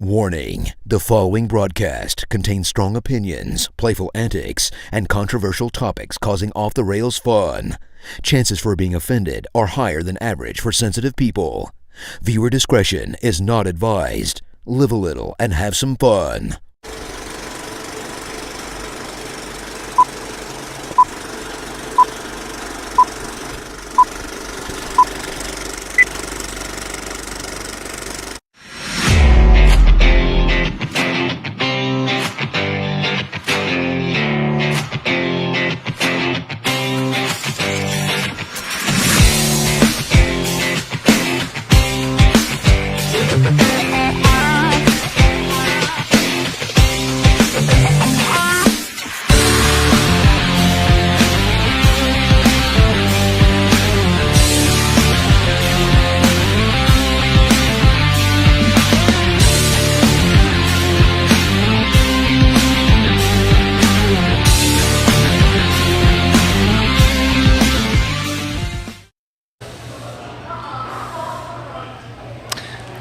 Warning, the following broadcast contains strong opinions, playful antics, and controversial topics causing off-the-rails fun. Chances for being offended are higher than average for sensitive people. Viewer discretion is not advised. Live a little and have some fun.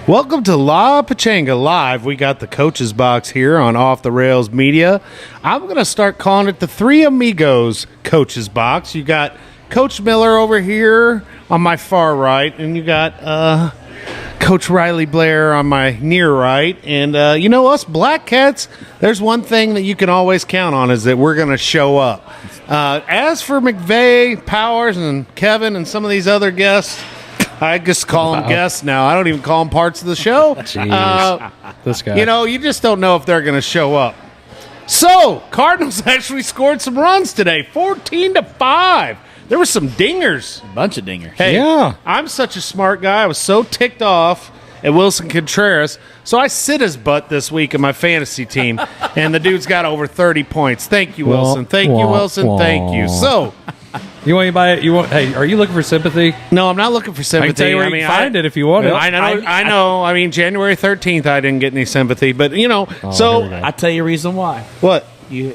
Welcome to La Pachanga Live. We got the Coach's Box here on Off the Rails Media. I'm going to start calling it the Three Amigos Coach's Box. You got Coach Miller over here on my far right, and you got Coach Riley Blair on my near right. And you know, us Black Cats, there's one thing that you can always count on is that we're going to show up. As for McVey, Powers, and Kevin, and some of these other guests, I just call them guests now. I don't even call them parts of the show. Jeez. This guy. You know, you just don't know if they're going to show up. So, Cardinals actually scored some runs today, 14-5. There were some dingers. Bunch of dingers. Hey, Yeah. I'm such a smart guy. I was so ticked off at Wilson Contreras, so I sit his butt this week in my fantasy team, and the dude's got over 30 points. Thank you, Wilson. Thank you, Wilson. Thank you. So, You want anybody? Hey, are you looking for sympathy? no, I'm not looking for sympathy. I can tell you where you can find it if you want it. I know. I mean, January 13th, I didn't get any sympathy, but you know. So, I tell you a reason why. what? You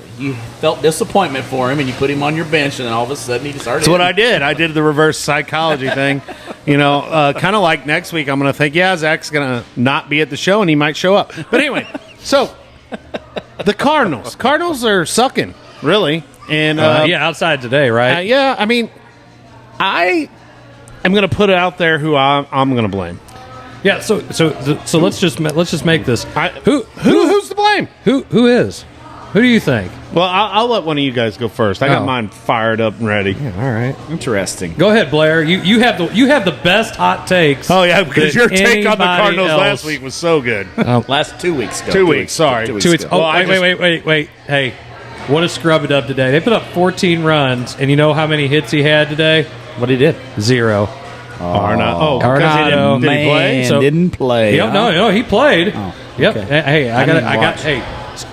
felt disappointment for him, and you put him on your bench, and then all of a sudden he started. That's what I did. I did the reverse psychology thing. You know, kind of like next week, I'm going to think, yeah, Zach's going to not be at the show, and he might show up. But anyway, so the Cardinals. Cardinals are sucking, really. And yeah, outside today, right? yeah, I mean, I am going to put it out there who I'm going to blame. Yeah. So let's just make this. Who's to blame? Who is? Who do you think? Well, I'll let one of you guys go first. I got Oh. mine fired up and ready. Yeah, all right. Interesting. Go ahead, Blair. You have the best hot takes. Oh yeah, because that your take on the anybody Cardinals else- last week was so good. Last 2 weeks ago. 2 weeks. Sorry. 2 weeks 2 weeks. ago. Oh, Well, I wait. Hey, what a scrub it up today. They put up 14 runs, and you know how many hits he had today? What he did? 0. Arnado. Arnado. Did he play? So- didn't play. Yep, huh? no, he played. Oh, Yep. okay. Hey, I didn't watch.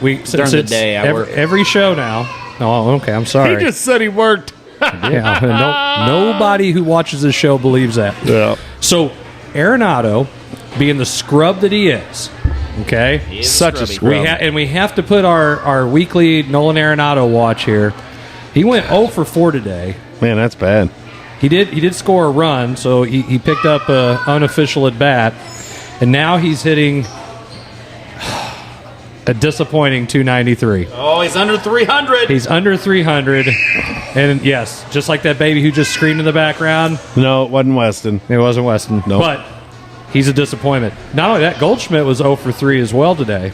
We During the day, I work. every show now. Oh, okay. I'm sorry. He just said he worked. Yeah, nobody who watches this show believes that. Yeah. So, Arenado, being the scrub that he is, okay, He is Such a scrubby. scrub. we have to put our weekly Nolan Arenado watch here. He went 0 for 4 today. Man, that's bad. He did score a run, so he picked up a unofficial at bat, and now he's hitting a disappointing 293. Oh, he's under 300. He's under 300, and yes, just like that baby who just screamed in the background. No, it wasn't Weston. It wasn't Weston. Nope. But he's a disappointment. Not only that, Goldschmidt was 0 for 3 as well today.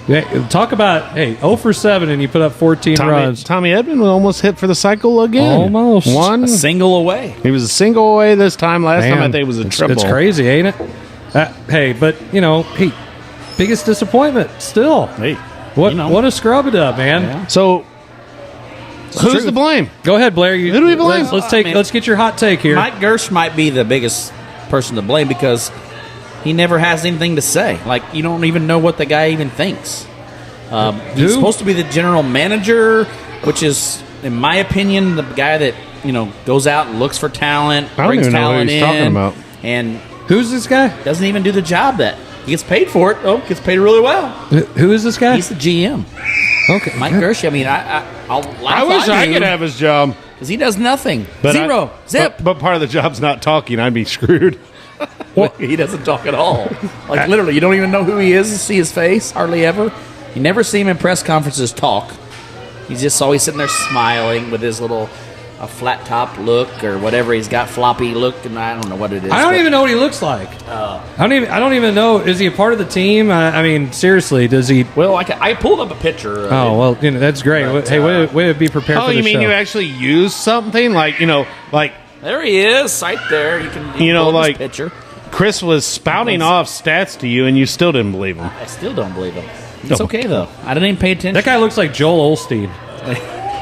Yeah, talk about, 0 for 7 and you put up 14 runs. Tommy Edman almost hit for the cycle again. Almost. One. A single away. He was a single away this time. Last time I Man, think it was a it's triple. It's crazy, ain't it? But, biggest disappointment still. Hey, What a scrub it up, man. Yeah. So, who's true. to blame? Go ahead, Blair. Who do we blame? Let's get your hot take here. Mike Gersh might be the biggest person to blame because he never has anything to say. Like, you don't even know what the guy even thinks. He's supposed to be the general manager, which is, in my opinion, the guy that goes out and looks for talent, I don't brings even know who talent he's in, talking about. and Who's this guy? doesn't even do the job that he gets paid for it. Oh, gets paid really well. Who is this guy? He's the GM, Okay. Mike Gersh. I mean, I'll I wish I could have his job. because he does nothing. But Zero. Zip. But part of the job's not talking. I'd be screwed. He doesn't talk at all. Like, literally, you don't even know who he is, see his face, hardly ever. You never see him in press conferences talk. He's just always sitting there smiling with his little flat top look or whatever he's got, floppy look, and I don't know what it is. I don't even know what he looks like. I don't even know. Is he a part of the team? I mean, seriously, does he? Well, I pulled up a picture. Well, that's great. But, hey, way to be prepared for the show. Oh, you mean you actually use something like there he is, right there. You can pull up his picture. Chris was spouting off stats to you, and you still didn't believe him. I still don't believe him. It's okay though. I didn't even pay attention. That guy looks like Joel Osteen.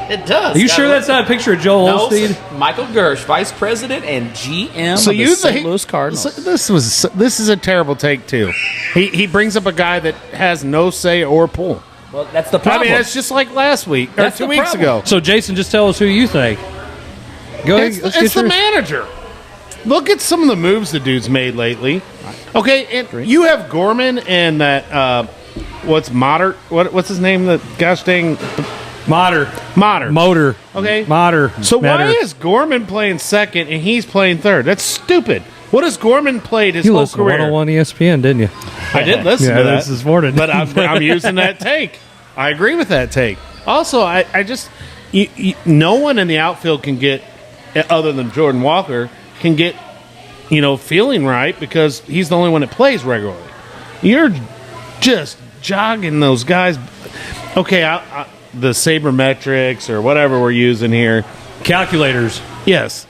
It does. Are you sure that's not a picture of Joel Osteen? Michael Gersh, Vice President and GM of the St. Louis Cardinals. This is a terrible take too. He brings up a guy that has no say or pull. Well, that's the problem. I mean, it's just like last week or That's 2 the weeks problem. ago. So, Jason, just tell us who you think. Go ahead. It's the manager. Look at some of the moves the dude's made lately. Okay, and you have Gorman and that what's Motter? What's his name? The gosh dang Motor. Okay, Motor. So why is Gorman playing second and he's playing third? That's stupid. What has Gorman played his whole listened to career? 101 ESPN, didn't you? I did listen to that this morning, but I'm using that take. I agree with that take. Also, I just no one in the outfield can get, other than Jordan Walker, can get feeling right because he's the only one that plays regularly. You're just jogging those guys. Okay, the sabermetrics or whatever we're using here. Calculators. Yes.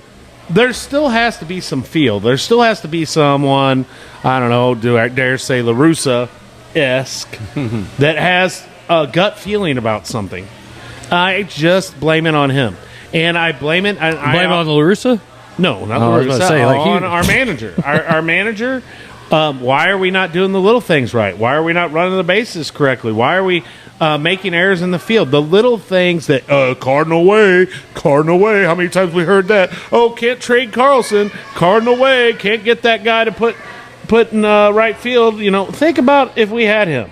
There still has to be some feel. There still has to be someone, I don't know, do I dare say La Russa-esque, that has a gut feeling about something. I just blame it on him. And I blame it... Blame it on La Russa? No, not I La was gonna Russa. say, On our manager. Our manager... why are we not doing the little things right? Why are we not running the bases correctly? Why are we making errors in the field? The little things that, Cardinal way, how many times we heard that? Oh, can't trade Carlson, Cardinal way, can't get that guy to put in right field. Think about if we had him.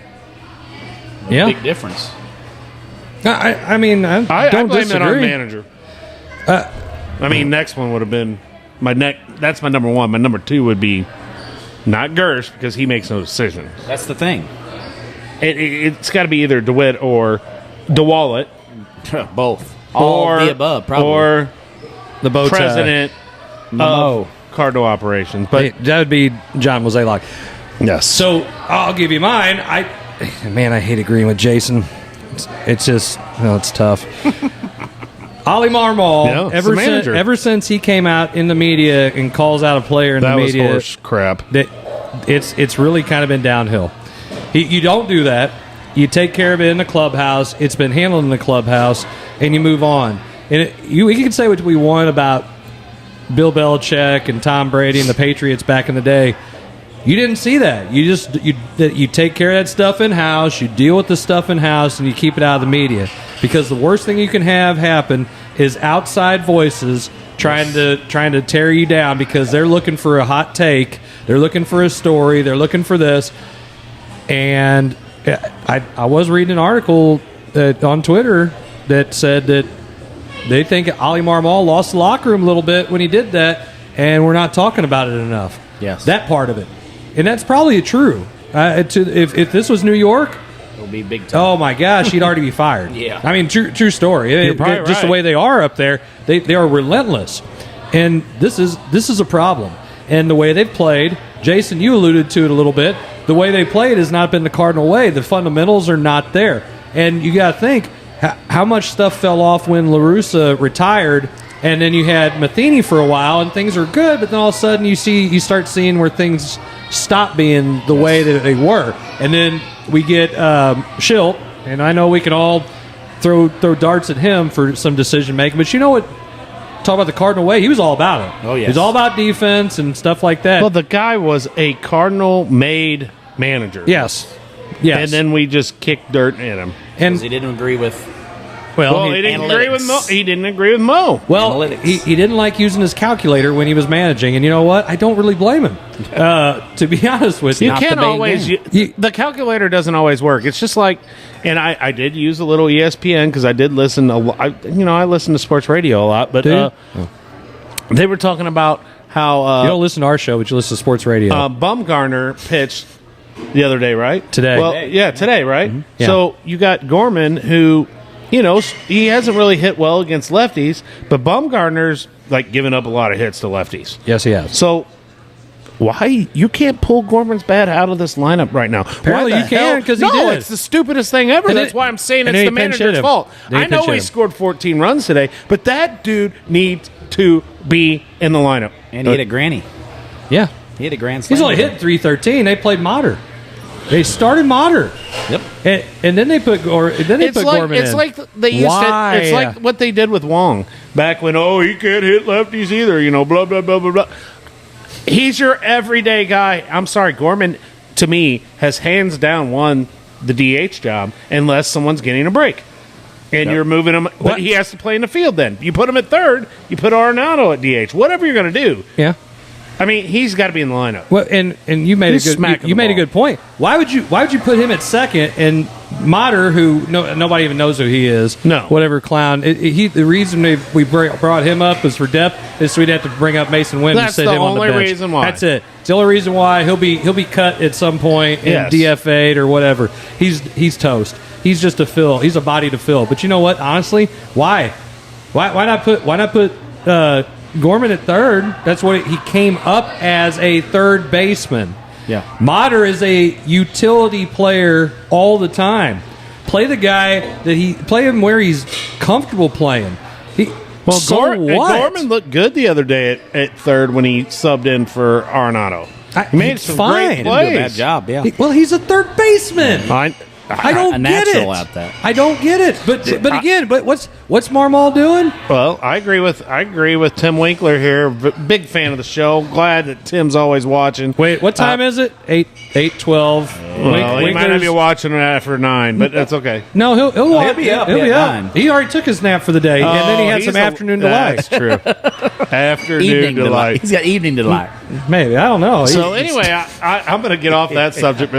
Yeah. Big difference. I mean, I don't blame disagree. it on manager. Next one would have been that's my number one. My number two would be not Gersh, because he makes no decisions. That's the thing. It's got to be either DeWitt or DeWallet. Both. All of the above, probably. Or the bow tie. president of Cardinal operations. But that would be John Mozeliak. yes. So I'll give you mine. I hate agreeing with Jason. It's just, it's tough. Ollie Marmol, ever since he came out in the media and calls out a player in the media, that was horse crap. It's really kind of been downhill. You don't do that. You take care of it in the clubhouse. It's been handled in the clubhouse, and you move on. And we can say what we want about Bill Belichick and Tom Brady and the Patriots back in the day. You didn't see that. You take care of that stuff in house. You deal with the stuff in house, and you keep it out of the media. Because the worst thing you can have happen is outside voices trying to tear you down because they're looking for a hot take. They're looking for a story. They're looking for this. And I was reading an article on Twitter that said that they think Ollie Marmol lost the locker room a little bit when he did that, and we're not talking about it enough. Yes. That part of it. And that's probably true. If this was New York, it'll be big time. Oh my gosh, he'd already be fired. Yeah. I mean, true story. You're probably just right. the way they are up there, they are relentless, and this is a problem. And the way they've played, Jason, you alluded to it a little bit. The way they played has not been the Cardinal way. The fundamentals are not there, and you got to think how much stuff fell off when La Russa retired. And then you had Matheny for a while, and things are good. But then all of a sudden, you start seeing where things stop being the way that they were. And then we get Schilt, and I know we can all throw darts at him for some decision making. But you know what? Talk about the Cardinal way. He was all about it. Oh, yes. He was all about defense and stuff like that. Well, the guy was a Cardinal-made manager. Yes. And then we just kicked dirt at him. And Because he didn't agree with... Well, he didn't agree with Mo. He didn't agree with Mo. Well, Analytics. he didn't like using his calculator when he was managing, and you know what? I don't really blame him. To be honest with you, You can't always. The calculator doesn't always work. It's just like, and I did use a little ESPN because I did listen a lot. I listen to sports radio a lot, but they were talking about how You don't listen to our show, but you listen to sports radio. Bumgarner pitched the other day, right? Today. Well, yeah, today, right? Mm-hmm. Yeah. So you got Gorman, who, he hasn't really hit well against lefties, but Bumgarner's like giving up a lot of hits to lefties. Yes, he has. So why you can't pull Gorman's bat out of this lineup right now? Apparently Why the you can, hell? 'cause he no, did. it's the stupidest thing ever. And That's then- why I'm saying and it's then the he pinch hit manager's him. fault. Then he I know pinch hit he him. scored 14 runs today, but that dude needs to be in the lineup. And he hit a granny. Yeah. He hit a grand slam. He's only hit 313. They played Mater. They started Mater. Yep. And then they put Gorman It's in. like they used Why? to. It's like what they did with Wong back when. Oh, he can't hit lefties either. Blah blah blah blah blah. He's your everyday guy. I'm sorry, Gorman. To me, has hands down won the DH job unless someone's getting a break, and you're moving him. But he has to play in the field. Then you put him at third. You put Arenado at DH. Whatever you're going to do. Yeah. I mean, he's got to be in the lineup. Well, and you made He's a good smacking you the made a ball. good point. Why would you put him at second and Mater, who nobody even knows who he is? No. Whatever clown. The reason we brought him up is for depth. Is so we'd have to bring up Mason Wynn and That's sit the him on the only bench. reason why. That's it. It's the only reason why he'll be cut at some point and Yes. DFA'd or whatever. He's toast. He's just a fill. He's a body to fill. But you know what? Honestly, why not put Gorman at third? That's what he came up as, a third baseman. Yeah. Mater is a utility player all the time. Play the guy play him where he's comfortable playing. Gorman looked good the other day at third when he subbed in for Arenado. He made some fine. great plays. Did a bad job, yeah. He's a third baseman. I don't a get it. natural at that. I don't get it. But again, what's Marmol doing? Well, I agree with Tim Winkler here. Big fan of the show. Glad that Tim's always watching. Wait, what time is it? 8:12. Well, he might not be watching it after 9, but that's okay. No, he'll watch. be up He'll at be up. 9. He already took his nap for the day, and then he had he's some afternoon That's delight. true. Afternoon Evening delight. delight. He's got evening delight. Maybe, I don't know. So anyway, I'm going to get off that subject,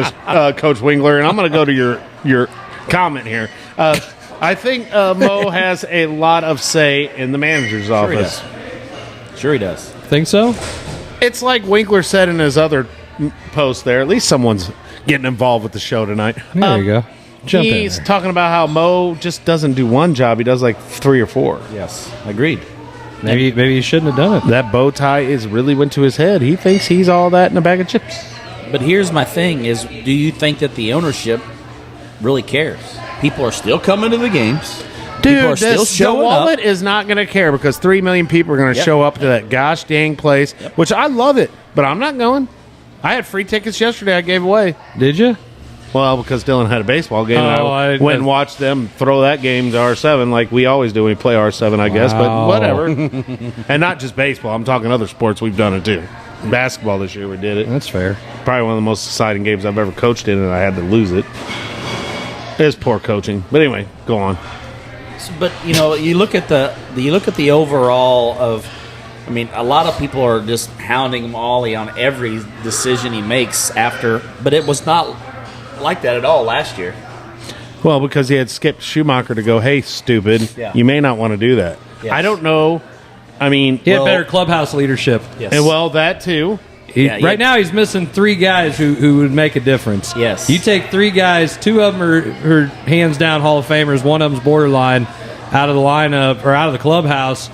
Coach Winkler, and I'm going to go to your comment here. I think Mo has a lot of say in the manager's office. Sure he does. Think so? It's like Winkler said in his other post there. At least someone's getting involved with the show tonight. There you go. Jump in He's there. talking about how Mo just doesn't do one job. He does like 3 or 4. Yes. Agreed. Maybe he shouldn't have done it. That bow tie really went to his head. He thinks he's all that in a bag of chips. But here's my thing is, do you think that the ownership really cares? People are still coming to the games. People are Dude, still the showing wallet up. is not going to care because 3 million people are going to Yep. show up to that gosh dang place, which I love it, but I'm not going. I had free tickets yesterday I gave away. Did you? Well, because Dylan had a baseball game, and Oh, I I- went and watched them throw that game to R7 like we always do when we play R7, I guess, but Wow. whatever. And not just baseball. I'm talking other sports. We've done it, too. Basketball this year, we did it. That's fair. Probably one of the most exciting games I've ever coached in, and I had to lose it. It was poor coaching. But anyway, go on. But you look at the overall of. I mean, a lot of people are just hounding Molly on every decision he makes after, but it was not like that at all last year. Well, because he had skipped Schumacher to go, hey, stupid, Yeah. you may not want to do that. Yes. I don't know. I mean, He had better clubhouse leadership. Yes. and well, that too. Right now, he's missing 3 guys who would make a difference. Yes. You take 3 guys, 2 of them are hands down Hall of Famers, one of them's borderline out of the lineup or out of the clubhouse.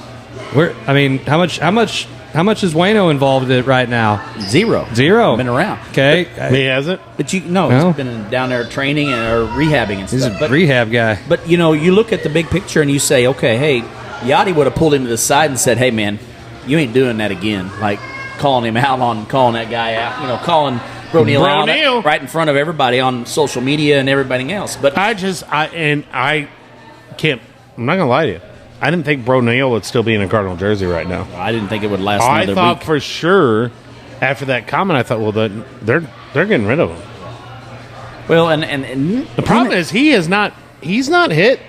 How much is Wayno involved in it right now? Zero. Been around. Okay. He hasn't. But No. he's been down there training or rehabbing and He's stuff. a But, rehab guy. but you look at the big picture and you say, okay, hey, Yachty would have pulled him to the side and said, hey, man, you ain't doing that again. Like calling him out on calling that guy out, calling Bro Neal out Neal. right in front of everybody on social media and everybody else. But I can't. I'm not gonna lie to you. I didn't think Bro Neal would still be in a Cardinal jersey right now. I didn't think it would last I another thought week. for sure after that comment, I thought, well, they're getting rid of him. Well, and The problem is he's not hit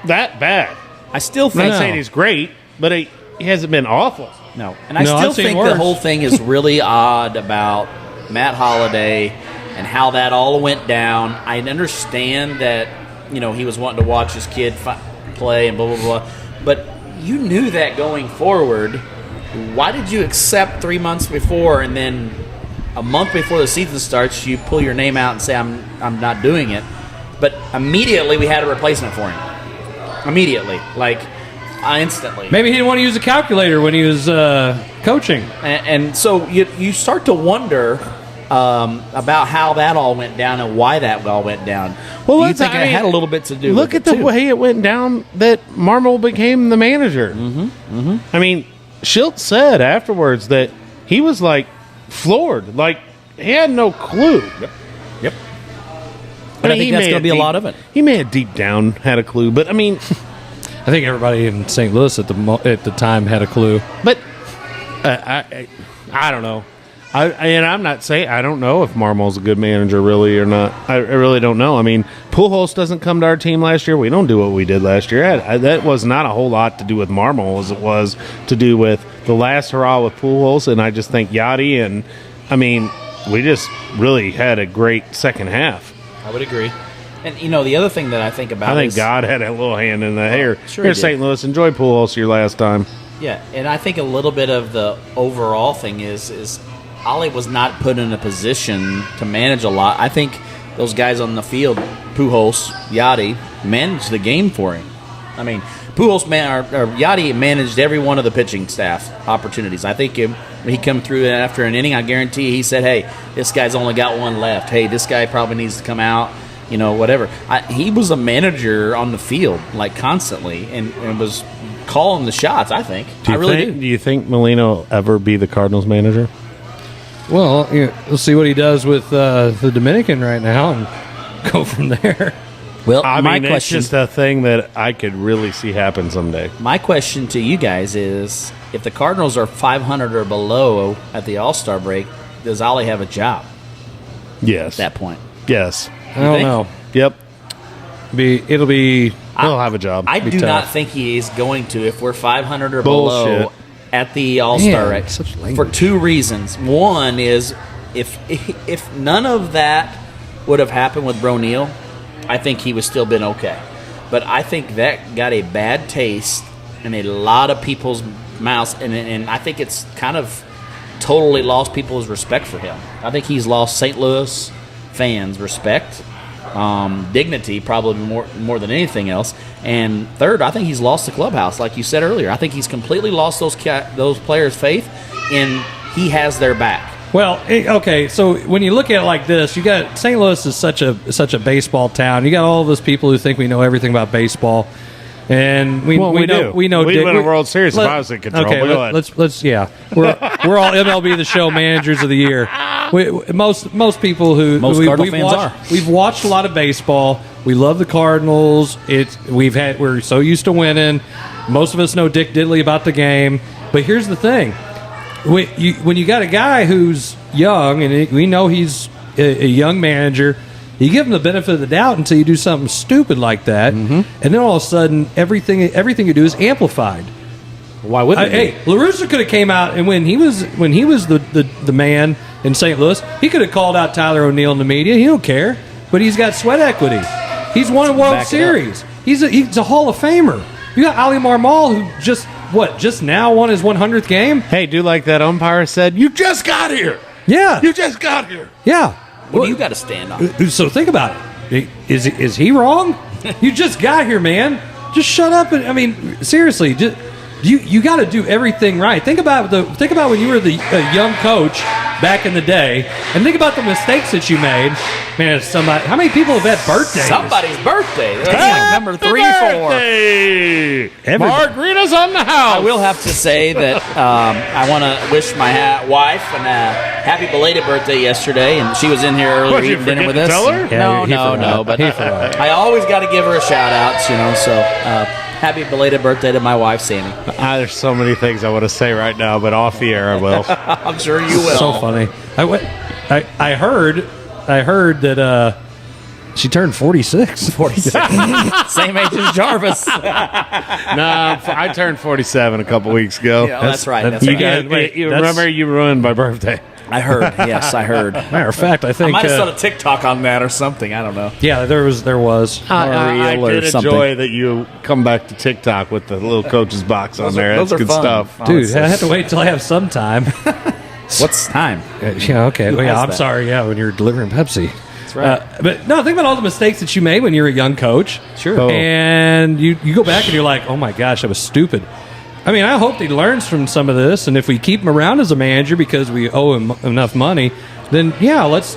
that bad. I still I'm think not saying he's great, but he hasn't been awful. No, and I No, still I've seen think worse. the whole thing is really odd about Matt Holliday and how that all went down. I understand that he was wanting to watch his kid play and blah blah blah, but you knew that going forward why did you accept 3 months before and then a month before the season starts you pull your name out and say I'm not doing it? But immediately we had a replacement for him. Immediately, instantly. Maybe he didn't want to use a calculator when he was coaching. And so you start to wonder about how that all went down and why that all went down. Well, do you think it had a little bit to do with it, look at the way it went down that Marmol became the manager. I mean, Schultz said afterwards that he was, floored. He had no clue. Yep. But I think that's going to be a lot of it. He may have deep down had a clue, but, I mean... I think everybody in St. Louis at the time had a clue. But I don't know. I'm not saying I don't know if Marmol's a good manager really or not. I really don't know. I mean, Pujols doesn't come to our team last year. We don't do what we did last year. That was not a whole lot to do with Marmol as it was to do with the last hurrah with Pujols, and I just think Yachty and we just really had a great second half. I would agree. And, the other thing that I think about I think God had a little hand in the hair. Here, St. Louis, enjoy Pujols your last time. Yeah, and I think a little bit of the overall thing is Ollie was not put in a position to manage a lot. I think those guys on the field, Pujols, Yachty, managed the game for him. I mean, Yachty managed every one of the pitching staff opportunities. I think he come through after an inning, I guarantee he said, hey, this guy's only got one left. Hey, this guy probably needs to come out. Whatever. He was a manager on the field, constantly, and was calling the shots, I think. Do you think Molina will ever be the Cardinals manager? Well, we'll see what he does with the Dominican right now and go from there. Well, it's just a thing that I could really see happen someday. My question to you guys is, if the Cardinals are 500 or below at the All-Star break, does Ollie have a job? Yes. At that point? Yes. I don't know. Yep. He'll have a job. I do not think he is going to if we're 500 or below at the All-Star break. For two reasons. One is if none of that would have happened with Bro Neal, I think he would still been okay. But I think that got a bad taste in a lot of people's mouths, and I think it's kind of totally lost people's respect for him. I think he's lost St. Louis fans respect, dignity, probably more than anything else. And third, I think he's lost the clubhouse, like you said earlier. I think he's completely lost those players' faith, and he has their back. Well, okay, so when you look at it like this, you got St. Louis is such a baseball town. You got all those people who think we know everything about baseball. And we know we win a World Series if I was in control. Okay, let's we're all MLB The Show managers of the year. Most people we've watched a lot of baseball. We love the Cardinals. We're so used to winning. Most of us know Dick Diddley about the game. But here's the thing: when you got a guy who's young and we know he's a young manager. You give him the benefit of the doubt until you do something stupid like that, and then all of a sudden, everything you do is amplified. Why wouldn't he? Hey, La Russa could have came out, and when he was the man in St. Louis, he could have called out Tyler O'Neill in the media. He don't care, but he's got sweat equity. He's won a World Series. He's a Hall of Famer. You got Ali Marmol, who just now won his 100th game. Hey, do like that umpire said, you just got here. Yeah, you just got here. Yeah. What do you got to stand on? So think about it. Is he wrong? You just got here, man. Just shut up. Seriously, you got to do everything right. Think about when you were the young coach back in the day, and think about the mistakes that you made. Man, how many people have had birthdays? Somebody's birthday. That's number 3, 4. Margarita's on the house. I will have to say that I want to wish my wife a happy belated birthday yesterday, and she was in here earlier eating dinner with us. Tell her? No, but I always got to give her a shout out, So happy belated birthday to my wife, Sammy. There's so many things I want to say right now, but off the air I will. I'm sure you will. So funny. I heard that she turned 46. 46. Same age as Jarvis. No, I turned 47 a couple weeks ago. Yeah, that's right. You remember you ruined my birthday. I heard. Yes, I heard. Matter of fact, I I think might have saw a TikTok on that or something. I don't know. yeah, there was. I reel or did something. enjoy that you come back to TikTok with the little coach's box on there. those That's are good fun. stuff. Dude, I have to wait till I have some time. What's time? Yeah, okay. Well, yeah, has I'm that? sorry. Yeah, when you're delivering Pepsi. That's right. But no, think about all the mistakes that you made when you're a young coach. Sure. Oh. And you go back and you're like, oh my gosh, I was stupid. I mean, I hope he learns from some of this. And if we keep him around as a manager because we owe him enough money, then yeah, let's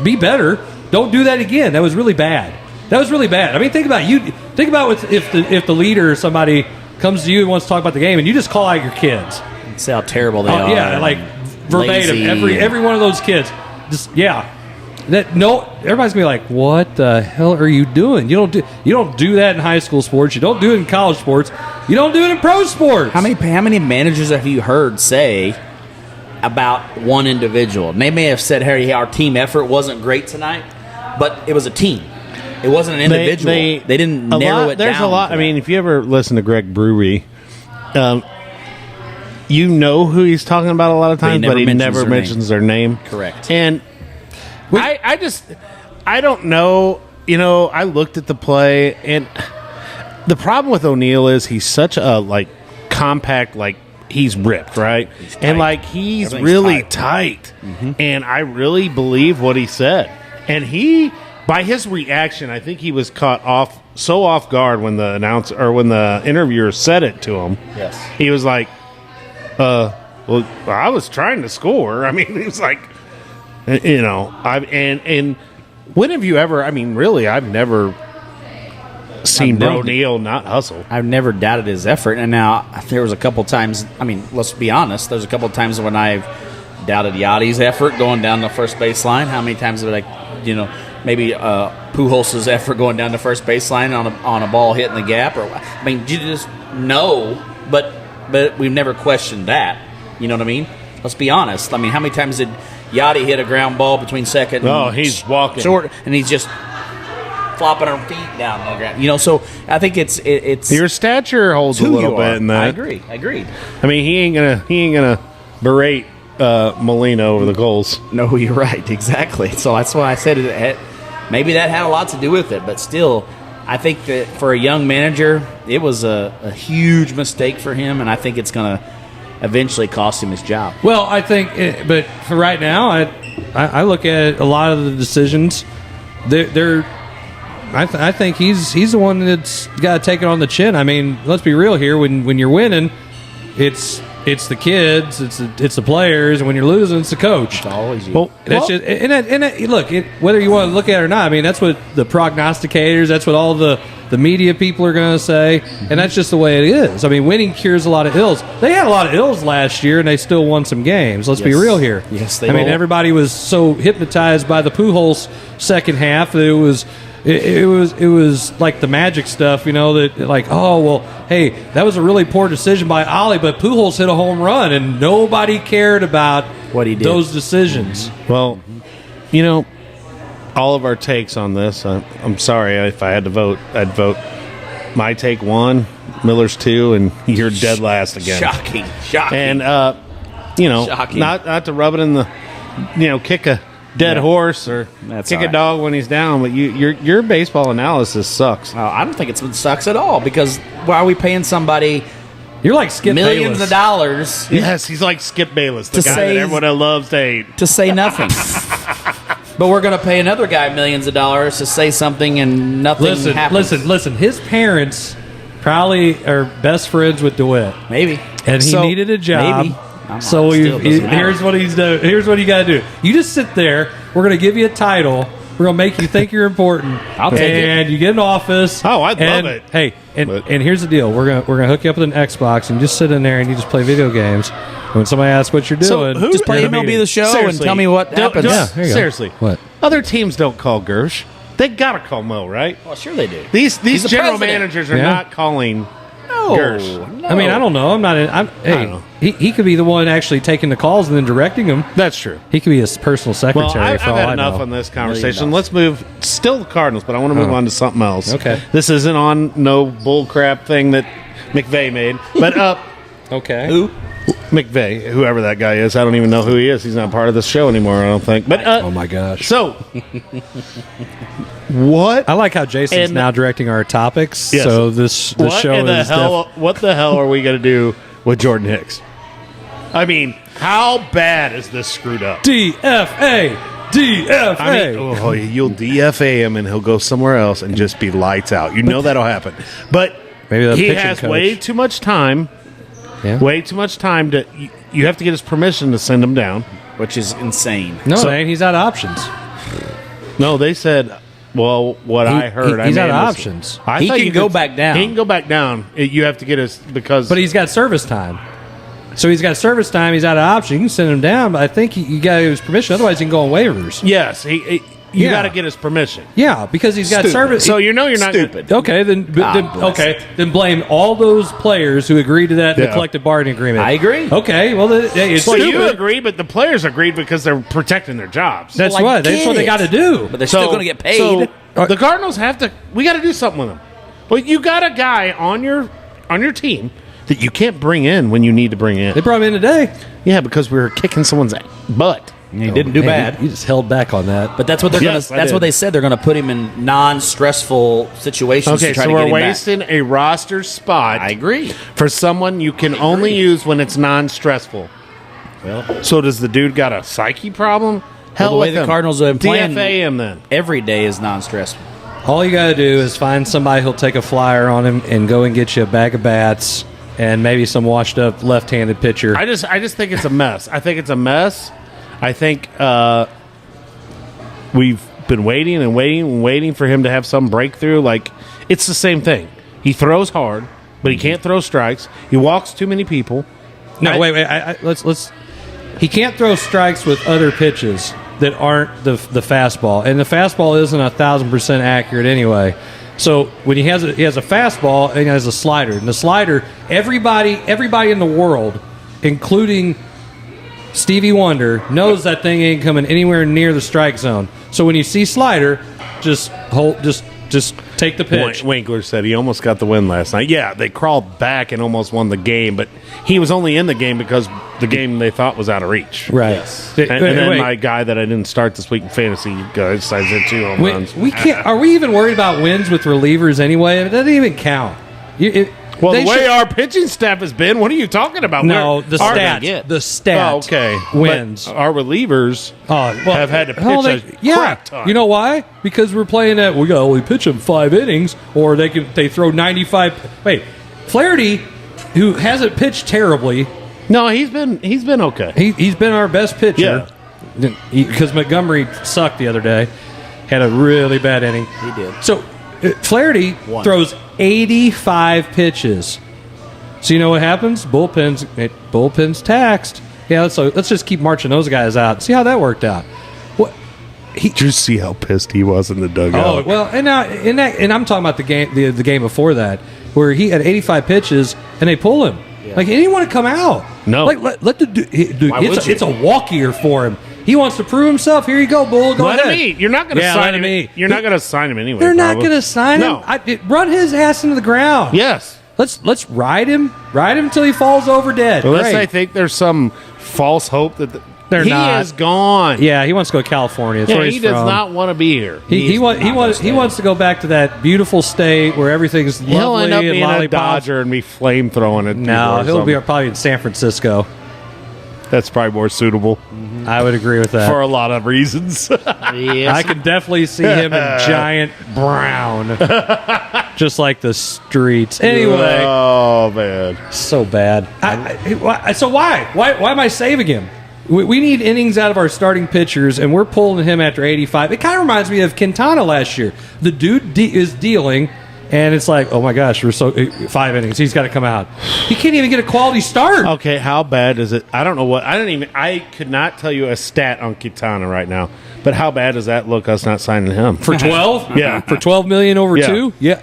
be better. Don't do that again. That was really bad. I mean, think about you. Think about if the leader or somebody comes to you and wants to talk about the game, and you just call out your kids. See how terrible they Oh are. yeah, like verbatim. lazy. Every one of those kids. Just everybody's gonna be like, what the hell are you doing? You don't do that in high school sports. You don't do it in college sports. You don't do it in pro sports. How many managers have you heard say about one individual? They may have said, "Hey, our team effort wasn't great tonight," but it was a team. It wasn't an individual. They didn't narrow it down. There's a lot. for I mean, that. if you ever listen to Greg Brewery, you know who he's talking about a lot of But he times, never but he mentions never their mentions their name. Correct. And I don't know. You know, I looked at the play, and the problem with O'Neal is he's such a compact, he's ripped, right? And he's Everything's really tight. tight. And I really believe what he said. And he, by his reaction, I think he was caught off guard when the announcer or when the interviewer said it to him. Yes. He was like, well, I was trying to score. I mean, he was like, and when have you ever, I mean, really, I've never seen O'Neal not hustle. I've never doubted his effort, and now there was a couple times. I mean, let's be honest. There's a couple times when I've doubted Yachty's effort going down the first baseline. How many times have maybe Pujols' effort going down the first baseline on a ball hitting the gap? Or I mean, you just know, but we've never questioned that. You know what I mean? Let's be honest. I mean, how many times did Yachty hit a ground ball between second? And he's walking short, and he's just flopping her feet down the ground. So I think it's your stature holds a who little you bit are. in that. I agree. Agreed. I mean, he ain't gonna berate Molina over the goals. No, you're right. Exactly. So that's why I said maybe that had a lot to do with it. But still, I think that for a young manager, it was a huge mistake for him, and I think it's going to eventually cost him his job. Well, I think, but for right now, I look at a lot of the decisions. I think he's the one that's got to take it on the chin. I mean, let's be real here. When you're winning, it's the kids, it's the players, and when you're losing, it's the coach. It's always you. Look, whether you want to look at it or not, I mean, that's what the prognosticators, that's what all the media people are going to say, and that's just the way it is. I mean, winning cures a lot of ills. They had a lot of ills last year, and they still won some games. Let's be real here. Yes, they I mean, will. everybody was so hypnotized by the Pujols second half that it was like the magic stuff, that like, oh, well, hey, that was a really poor decision by Ollie, but Pujols hit a home run, and nobody cared about what he did. Those decisions. Well, all of our takes on this, I'm sorry if I had to vote, I'd vote my take 1, Miller's 2, and you're dead last again. Shocking. And, Shocking. not to rub it in the, kick a dead horse or That's kick all a right. dog when he's down, but your baseball analysis sucks. I don't think it sucks at all, because why are we paying somebody You're like Skip millions Bayless. of dollars Yes, he's like Skip Bayless, the To guy say- that everyone loves to hate. to say nothing? But we're going to pay another guy millions of dollars to say something, and nothing happens. Listen. His parents probably are best friends with DeWitt, Maybe. and he So, needed a job. Maybe. So Still doesn't matter. here's what he's doing. Here's what you got to do. You just sit there. We're going to give you a title. We're going to make you think you're important. I'll take it. And you get in office. Oh, I'd and, love it. Hey, and But- here's the deal. We're gonna hook you up with an Xbox and just sit in there and you just play video games. When somebody asks what you're doing, Just play you're in a MLB meeting. The Show and Seriously. tell me what happens. Yeah, there you go. Seriously. What? Other teams don't call Gersh. They got to call Mo, right? Well, sure they do. These He's the general president. managers are Yeah. not calling No, Gersh. no. I mean, I don't know. I'm not. I Hey, don't know. he could be the one actually taking the calls and then directing them. That's true. He could be his personal secretary. Well, I've for all had I enough know. on this conversation. $1 million. Let's move. Still the Cardinals, but I want to move on to something else. Okay. This isn't on no bull crap thing that McVey made. But Okay. Who? McVey, whoever that guy is. I don't even know who he is. He's not part of the show anymore, I don't think. But Oh my gosh! so, what? I like how Jason's now directing our topics. Yes. So the show in the is hell? What the hell are we going to do with Jordan Hicks? I mean, how bad is this screwed up? DFA. I mean, you'll DFA him and he'll go somewhere else and just be lights out. You know that'll happen. But Maybe the he pitching has coach. way too much time. Yeah. Way too much time to. You have to get his permission to send him down. which is insane. No, So- man, he's out of options. No, they said. Well, what I heard, he's I out may of have options. I He thought can you go could- back down. He can go back down. You have to get his because. But he's got service time. So he's got service time. He's out of option. You can send him down, but I think you got to get his permission. Otherwise, he can go on waivers. yes, you Yeah. got to get his permission. Yeah, because he's got Stupid. service. So you're not Stupid. Okay, then then blame all those players who agreed to that in Yeah. the collective bargaining agreement. I agree. Okay, well, it's Well, stupid. you agree, but the players agreed because they're protecting their jobs. That's Well, I what. That's get what they it. got to do. But they're still going to get paid. So the Cardinals have to. We got to do something with them. But you got a guy on your team that you can't bring in when you need to bring in. They brought him in today. Yeah, because we were kicking someone's butt. he didn't do Man, bad. You just held back on that. But that's what they're Yes, I going to. That's did. what they said. They're going to put him in non-stressful situations Okay, to try so to we're get him back. wasting a roster spot I agree. for someone you can only use when it's non-stressful. Well, So does the dude got a psyche problem? Hell, the way with the him. Cardinals have been playing- DFA him then. every day is non-stressful. All you got to do is find somebody who'll take a flyer on him and go and get you a bag of bats and maybe some washed up left-handed pitcher. I just think it's a mess. I think it's a mess. I think we've been waiting and waiting and waiting for him to have some breakthrough. Like, it's the same thing. He throws hard, but he can't throw strikes. He walks too many people. No, wait. Let's. He can't throw strikes with other pitches that aren't the fastball, and the fastball isn't 1,000% accurate anyway. So when he has a fastball and he has a slider, and the slider, everybody in the world, including Stevie Wonder, knows that thing ain't coming anywhere near the strike zone. So when you see slider, just take the pitch. Winkler said he almost got the win last night. Yeah, they crawled back and almost won the game, but he was only in the game because the game they thought was out of reach. Right. And then Wait. my guy that I didn't start this week in fantasy guys I did 2 home runs. We can't. Are we even worried about wins with relievers anyway? It doesn't even count. Well, They the way should- our pitching staff has been, what are you talking about? no, We're- the our- stat, the stat. Oh, okay. Wins. But our relievers have had to pitch a crap ton. You know why? Because we're playing at we got to only pitch them 5 innings, or they throw 95. Wait, Flaherty, who hasn't pitched terribly, No, he's been okay. he's been our best pitcher. Because Montgomery sucked the other day, had a really bad inning. He did. So Flaherty throws 85 pitches. So you know what happens? Bullpen's taxed. Yeah, let's just keep marching those guys out. See how that worked out. What? Did you see how pissed he was in the dugout? Oh well, and I'm talking about the game the game before that, where he had 85 pitches and they pull him. Like he didn't want to come out. No. Like let the dude. Why would you? It's a walk year for him. He wants to prove himself. Here you go, Bull. Go Let ahead. him eat. You're not going to Yeah, sign let him. him eat. You're not going to sign him anyway. They're not probably. going to sign him. No. Run his ass into the ground. Yes. Let's ride him until he falls over dead. Unless Great. I think there's some false hope that They're he not. is gone. Yeah, he wants to go to California. That's Yeah, where he he's does from. not want to be here. He wants to go back to that beautiful state where everything's lovely He'll end up and being a lollipops. Dodger and be flame throwing it. No, he'll be probably in San Francisco. That's probably more suitable I would agree with that. for a lot of reasons. Yes. I can definitely see him in giant brown, just like the streets. Anyway, oh man, so bad. So why am I saving him? We need innings out of our starting pitchers, and we're pulling him after 85. It kind of reminds me of Quintana last year. The dude is dealing, and it's like, oh my gosh, we're so 5 innings. He's got to come out. He can't even get a quality start. Okay, how bad is it? I don't know what. I could not tell you a stat on Quintana right now. But how bad does that look? Us not signing him For 12? Yeah. For 12 million over Yeah. 2? Yeah.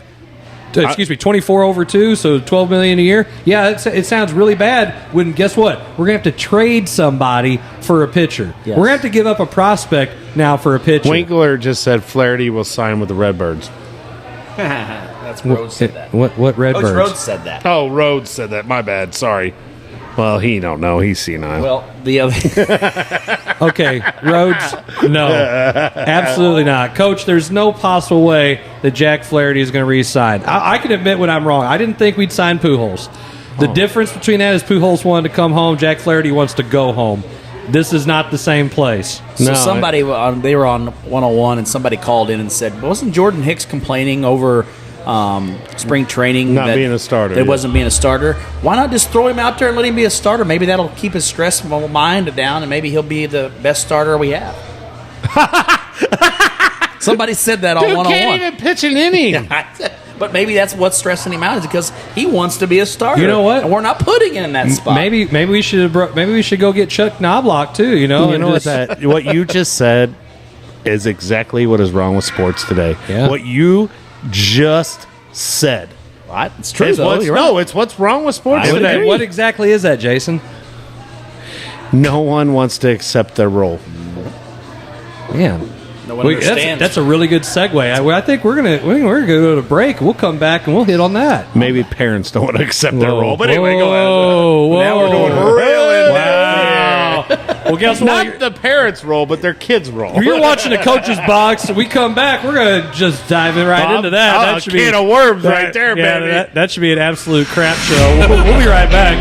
Excuse me, 24 over 2, so 12 million a year. Yeah, it sounds really bad when, guess what? We're going to have to trade somebody for a pitcher. Yes. We're going to have to give up a prospect now for a pitcher. Winkler just said Flaherty will sign with the Redbirds. That's Rhodes said that. What Coach Redbirds? Rhodes said that. Oh, Rhodes said that. My bad. Sorry. Well, he don't know. He's senile. Well, the other Okay, Rhodes, no, absolutely not. Coach, there's no possible way that Jack Flaherty is going to re-sign. I can admit when I'm wrong. I didn't think we'd sign Pujols. The difference between that is Pujols wanted to come home. Jack Flaherty wants to go home. This is not the same place. So somebody, they were on 101, and somebody called in and said, wasn't Jordan Hicks complaining over spring training not being a starter? It wasn't being a starter. Why not just throw him out there and let him be a starter? Maybe that'll keep his stressful mind down, and maybe he'll be the best starter we have. Somebody said that on 101. Can't even pitch an inning. But maybe that's what's stressing him out, is because he wants to be a starter. You know what? And we're not putting him in that spot. Maybe we should go get Chuck Knobloch too. You know What you just said is exactly what is wrong with sports today. Yeah. What you just said. What? It's true, It's what's wrong with sports today. What exactly is that, Jason? No one wants to accept their role. Man. No one understands. That's a really good segue. I think we're gonna go to break. We'll come back and we'll hit on that. Maybe parents don't want to accept their role. But anyway, go ahead. Whoa. Now we're going real in Wow. Well, guess what? Not the parents' role, but their kids' role. You're watching the coach's box. We come back. We're gonna just dive in right into that. That should be a can of worms right there, yeah, baby. that should be an absolute crap show. We'll be right back.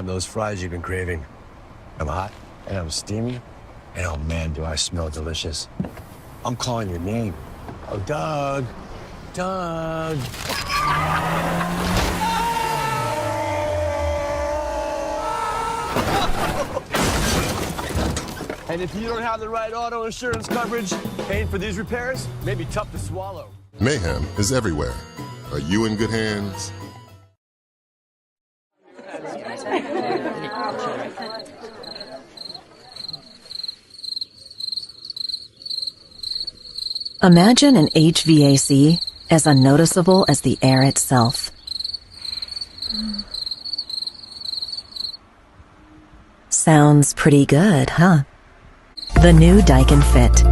Those fries you've been craving. I'm hot, and I'm steamy, and oh man, do I smell delicious. I'm calling your name. Oh, Doug. Doug. And if you don't have the right auto insurance coverage, paying for these repairs may be tough to swallow. Mayhem is everywhere. Are you in good hands? Imagine an HVAC as unnoticeable as the air itself. Sounds pretty good, huh? The new Daikin Fit.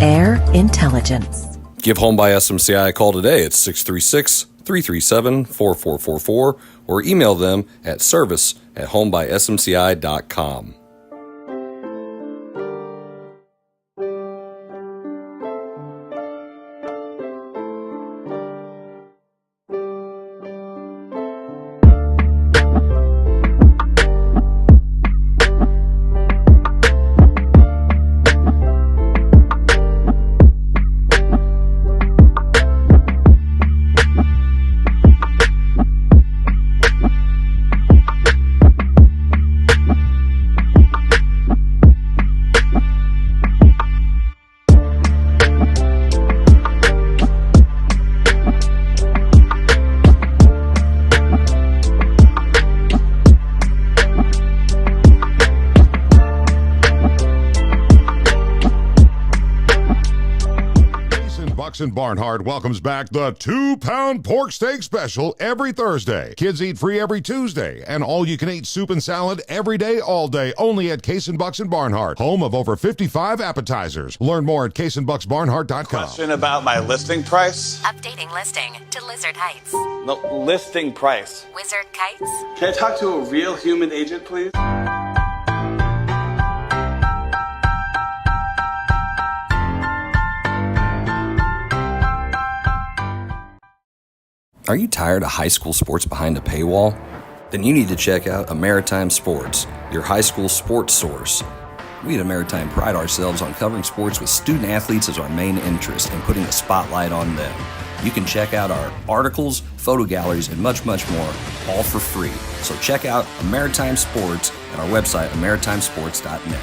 Air intelligence. Give Home by SMCI a call today at 636-337-4444 or email them at service@homebysmci.com. And Barnhart welcomes back the 2-pound pork steak special every Thursday. Kids eat free every Tuesday, and all-you-can-eat soup and salad every day, all day, only at Case and Bucks and Barnhart, home of over 55 appetizers. Learn more at caseandbucksbarnhart.com. Question about my listing price? Updating listing to Lizard Heights. No, listing price. Wizard Kites. Can I talk to a real human agent, please? Are you tired of high school sports behind a paywall? Then you need to check out Maritime Sports, your high school sports source. We at Maritime pride ourselves on covering sports with student athletes as our main interest and putting a spotlight on them. You can check out our articles, photo galleries, and much, much more, all for free. So check out Maritime Sports at our website, maritimesports.net.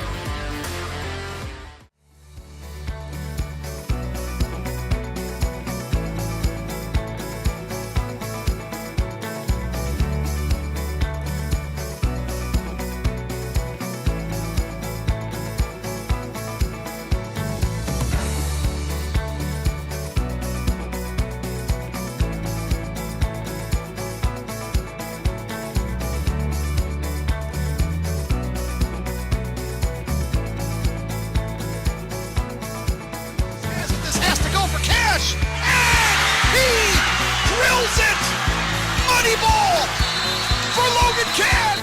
dash, and he drills it. Money ball for Logan Cann.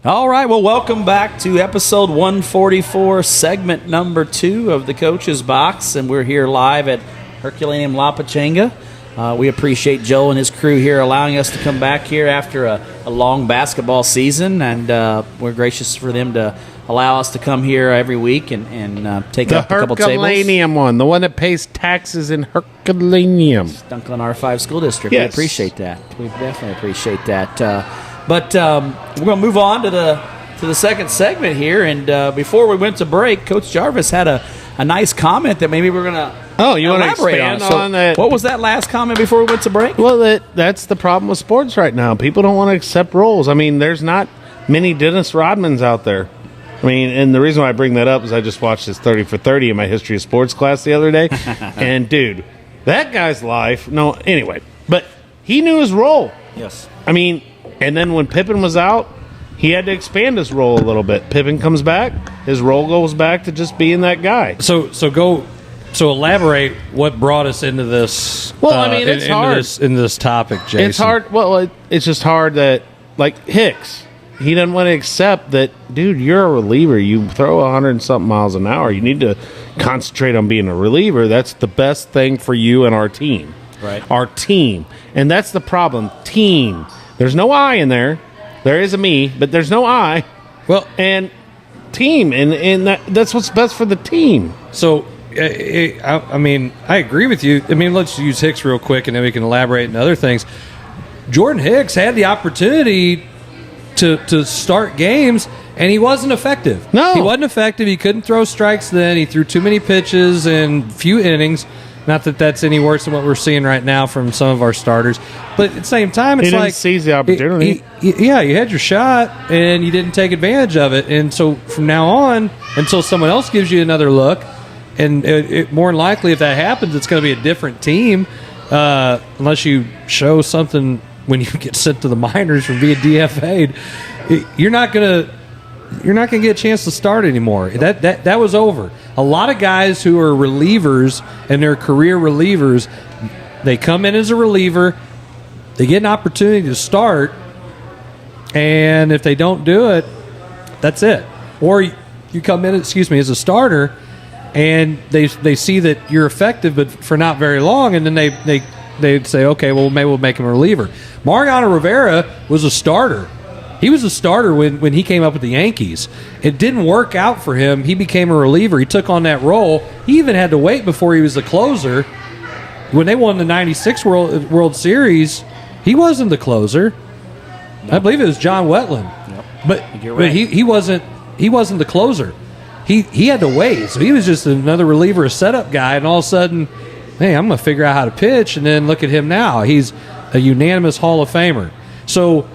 All right, well, welcome back to episode 144, segment number 2 of the Coach's Box, and we're here live at Herculaneum La Pachanga. We appreciate Joe and his crew here allowing us to come back here after a long basketball season, and we're gracious for them to allow us to come here every week and take up a couple tables. The Herculaneum one, the one that pays taxes in Herculaneum. Dunklin R5 School District. Yes. We appreciate that. We definitely appreciate that. But we're going to move on to the second segment here. And before we went to break, Coach Jarvis had a nice comment that maybe we're going to you want to expand on that? What was that last comment before we went to break? Well, that's the problem with sports right now. People don't want to accept roles. I mean, there's not many Dennis Rodmans out there. I mean, and the reason why I bring that up is I just watched his 30 for 30 in my history of sports class the other day. And, dude, that guy's life. No, anyway. But he knew his role. Yes. I mean, and then when Pippen was out, he had to expand his role a little bit. Pippen comes back, his role goes back to just being that guy. So elaborate what brought us into this. Well, I mean, it's hard into this topic, Jason. It's hard. Well, it's just hard that, like Hicks, he doesn't want to accept that, dude. You're a reliever. You throw 100 and something miles an hour. You need to concentrate on being a reliever. That's the best thing for you and our team. Right. Our team, and that's the problem. Team. There's no I in there. There is a me, but there's no I. Well, and team, and that's what's best for the team. So, I mean, I agree with you. I mean, let's use Hicks real quick, and then we can elaborate on other things. Jordan Hicks had the opportunity to start games, and he wasn't effective. No. He wasn't effective. He couldn't throw strikes then. He threw too many pitches in few innings. Not that that's any worse than what we're seeing right now from some of our starters. But at the same time, it's he didn't like... seize the opportunity. You had your shot, and you didn't take advantage of it. And so from now on, until someone else gives you another look, and more than likely, if that happens, it's going to be a different team, unless you show something when you get sent to the minors from being DFA'd. You're not going to get a chance to start anymore. That was over. A lot of guys who are relievers and they're career relievers, they come in as a reliever, they get an opportunity to start, and if they don't do it, that's it. Or you come in, as a starter, and they see that you're effective, but for not very long, and then they say, okay, well, maybe we'll make him a reliever. Mariano Rivera was a starter. He was a starter when he came up with the Yankees. It didn't work out for him. He became a reliever. He took on that role. He even had to wait before he was the closer. When they won the 96 World Series, he wasn't the closer. No. I believe it was John Wetland. Yep. But he wasn't the closer. He had to wait. So he was just another reliever, a setup guy, and all of a sudden, hey, I'm going to figure out how to pitch, and then look at him now. He's a unanimous Hall of Famer. So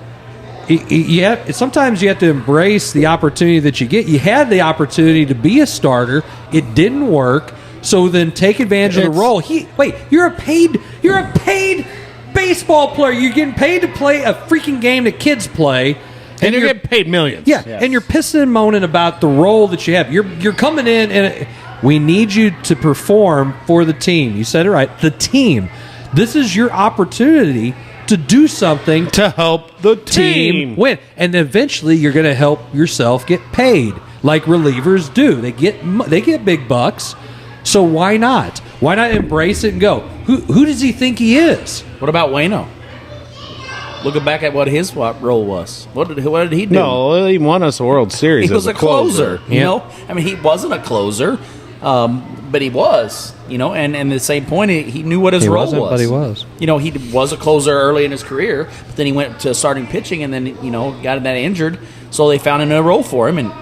sometimes you have to embrace the opportunity that you get. You had the opportunity to be a starter. It didn't work. So then take advantage of the role. You're a paid baseball player. You're getting paid to play a freaking game that kids play. And you're getting paid millions. Yeah, yes. And you're pissing and moaning about the role that you have. You're coming in, and we need you to perform for the team. You said it right. The team. This is your opportunity to do something to help the team win, and eventually you're going to help yourself get paid, like relievers do. They get big bucks, so why not? Why not embrace it and go? Who does he think he is? What about Waino? Looking back at what his role was, what did he do? No, he won us a World Series. He was a closer. You know, I mean, he wasn't a closer. But he was, and at the same point, he knew what his role was. But he was. He was a closer early in his career, but then he went to starting pitching, and then got that injured. So they found another role for him, and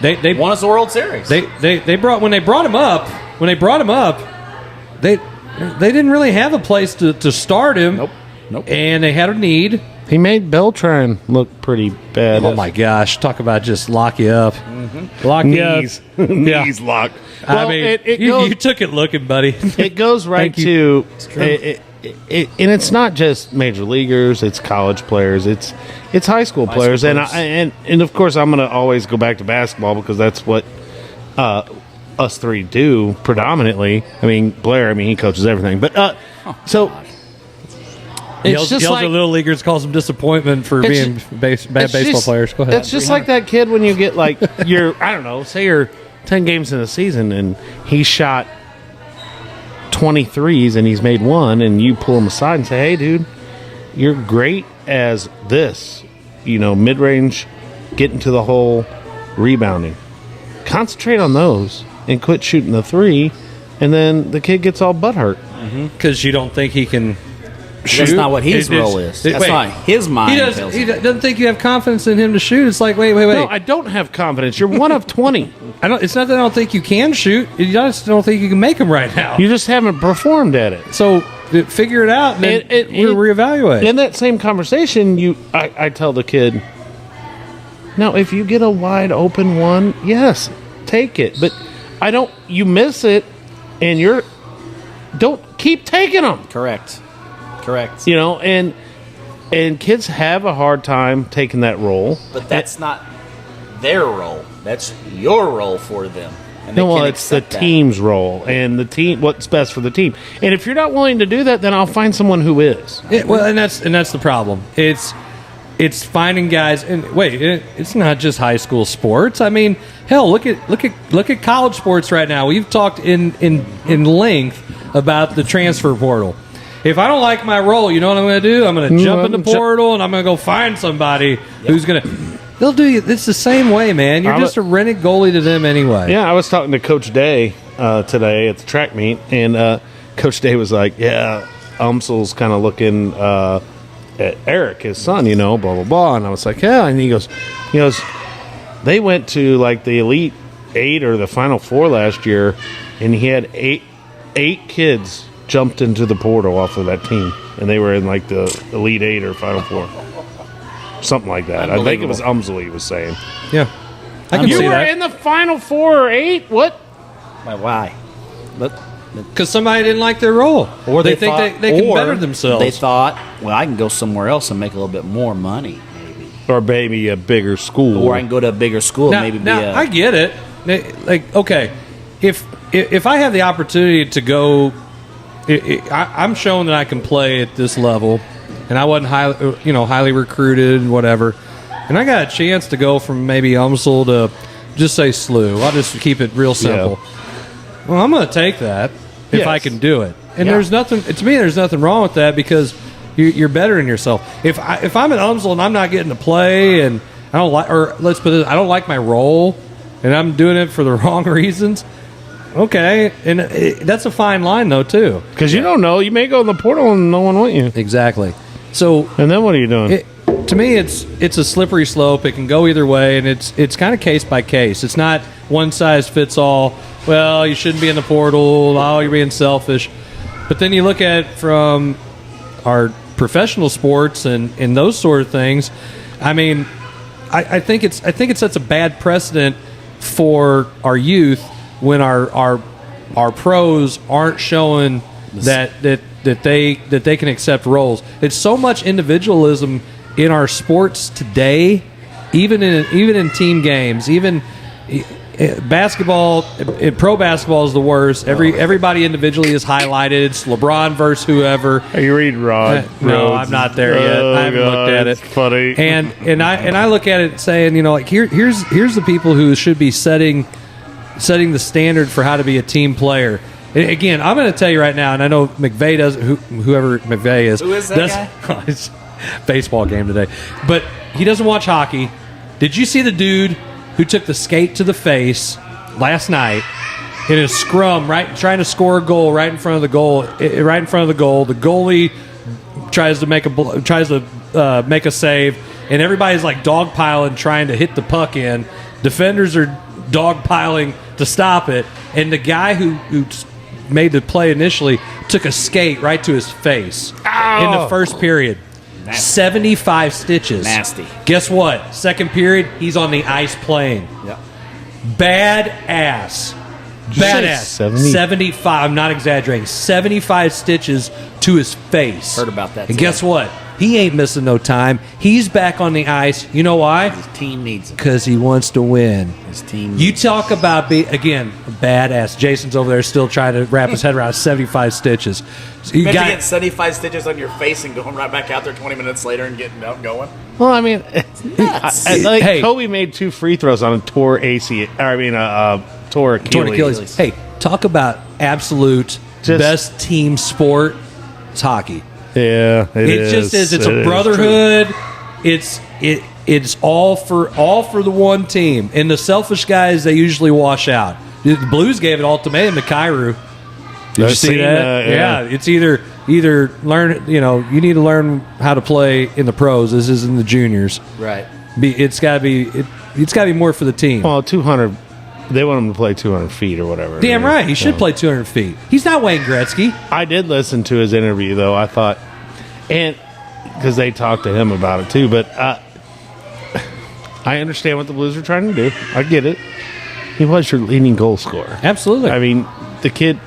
they won us the World Series. They brought him up. They didn't really have a place to start him. Nope. And they had a need. He made Beltran look pretty bad. Oh my gosh! Talk about just lock you up. Mm-hmm. Lock knees. Knees locked. Well, I mean, you took it looking, buddy. It goes right to and it's not just major leaguers. It's college players. It's high school players. And of course I'm going to always go back to basketball because that's what us three do predominantly. I mean, Blair. He coaches everything. But so. Yells at little leaguers, calls them disappointment for being bad baseball players. Go ahead. It's just like that kid when you get say you're 10 games in a season and he shot 20 threes and he's made one, and you pull him aside and say, hey, dude, you're great as this, mid-range, getting to the hole, rebounding. Concentrate on those and quit shooting the three, and then the kid gets all butthurt. Because you don't think he can... That's not what his role is. That's not his mind. He doesn't think you have confidence in him to shoot. It's like, wait. No, I don't have confidence. You're one of 20. It's not that I don't think you can shoot. You just don't think you can make them right now. You just haven't performed at it. So figure it out, and then we'll reevaluate. In that same conversation, I tell the kid, now, if you get a wide open one, yes, take it. But you miss it, and don't keep taking them. Correct. And kids have a hard time taking that role. But that's not their role. That's your role for them. And it's the team's role, and the team, what's best for the team. And if you're not willing to do that, then I'll find someone who is. And that's the problem. It's finding guys. And it's not just high school sports. I mean, hell, look at college sports right now. We've talked in length about the transfer portal. If I don't like my role, you know what I'm going to do? I'm going to jump in the portal, and I'm going to go find somebody who's going to... They'll do you. It's the same way, man. You're just a rented goalie to them anyway. Yeah, I was talking to Coach Day today at the track meet, and Coach Day was like, Umsel's kind of looking at Eric, his son, blah, blah, blah. And I was like, yeah. And he goes, they went to, the Elite 8 or the Final 4 last year, and he had eight kids jumped into the portal off of that team, and they were in the Elite 8 or Final 4, something like that. I think it was Umsley he was saying. Yeah, I can see that. You were in the Final 4 or 8. What? Why? Because somebody didn't like their role, or they think they can better themselves. They thought, I can go somewhere else and make a little bit more money, maybe, or maybe a bigger school, or I can go to a bigger school. Now, I get it. Okay, if I have the opportunity to go. I'm showing that I can play at this level, and I wasn't highly recruited, whatever. And I got a chance to go from maybe Umsel to just say SLU. I'll just keep it real simple. Yeah. Well, I'm going to take that if I can do it. And there's nothing wrong with that because you're bettering yourself. If I'm at Umsel and I'm not getting to play, and I don't like, or let's put it, I don't like my role, and I'm doing it for the wrong reasons. Okay, and that's a fine line, though, too. Because you don't know. You may go in the portal and no one want you. Exactly. So, and then what are you doing? To me, it's a slippery slope. It can go either way, and it's kind of case by case. It's not one size fits all. Well, you shouldn't be in the portal. Oh, you're being selfish. But then you look at it from our professional sports and those sort of things. I mean, I think it sets a bad precedent for our youth when our pros aren't showing that they can accept roles. It's so much individualism in our sports today, even in team games, even basketball. Pro basketball is the worst. Everybody individually is highlighted. It's LeBron versus whoever. Are you reading Rod? No, I'm not there yet. I haven't looked at it. It's funny. And I look at it saying, here's the people who should be setting the standard for how to be a team player. Again, I'm going to tell you right now, and I know McVey doesn't. Whoever McVey is, who is that guy? It's baseball game today, but he doesn't watch hockey. Did you see the dude who took the skate to the face last night in a scrum, right, trying to score a goal right in front of the goal. Right in front of the goal, the goalie tries to make a save, and everybody's like dogpiling, trying to hit the puck in. Defenders are dogpiling to stop it, and the guy who made the play initially took a skate right to his face in the first period. Nasty. 75 stitches. Nasty. Guess what? Second period, he's on the ice playing. Yeah. Badass. Badass. 75. I'm not exaggerating. 75 stitches to his face. Heard about that. And too. guess what? He ain't missing no time. He's back on the ice. You know why? His team needs him. Because he wants to win. His team. You talk about again, badass. Jason's over there still trying to wrap his head around 75 stitches. So you Imagine got getting 75 stitches on your face and going right back out there 20 minutes later and getting out and going. Well, I mean, Hey. Kobe made 2 free throws on a tore Achilles. Hey, talk about absolute best team sport. It's hockey. Yeah, It just is. It's a brotherhood. It's all for the one team. And the selfish guys, they usually wash out. The Blues gave an ultimatum to Kyrou. Did you see that? Yeah. It's either learn. You need to learn how to play in the pros. This is in the juniors. Right. It's got to be more for the team. Well, 200. They want him to play 200 feet or whatever. Damn right. He should play 200 feet. He's not Wayne Gretzky. I did listen to his interview, though. I thought, and because they talked to him about it, too. But I understand what the Blues are trying to do. I get it. He was your leading goal scorer. Absolutely. I mean, the kid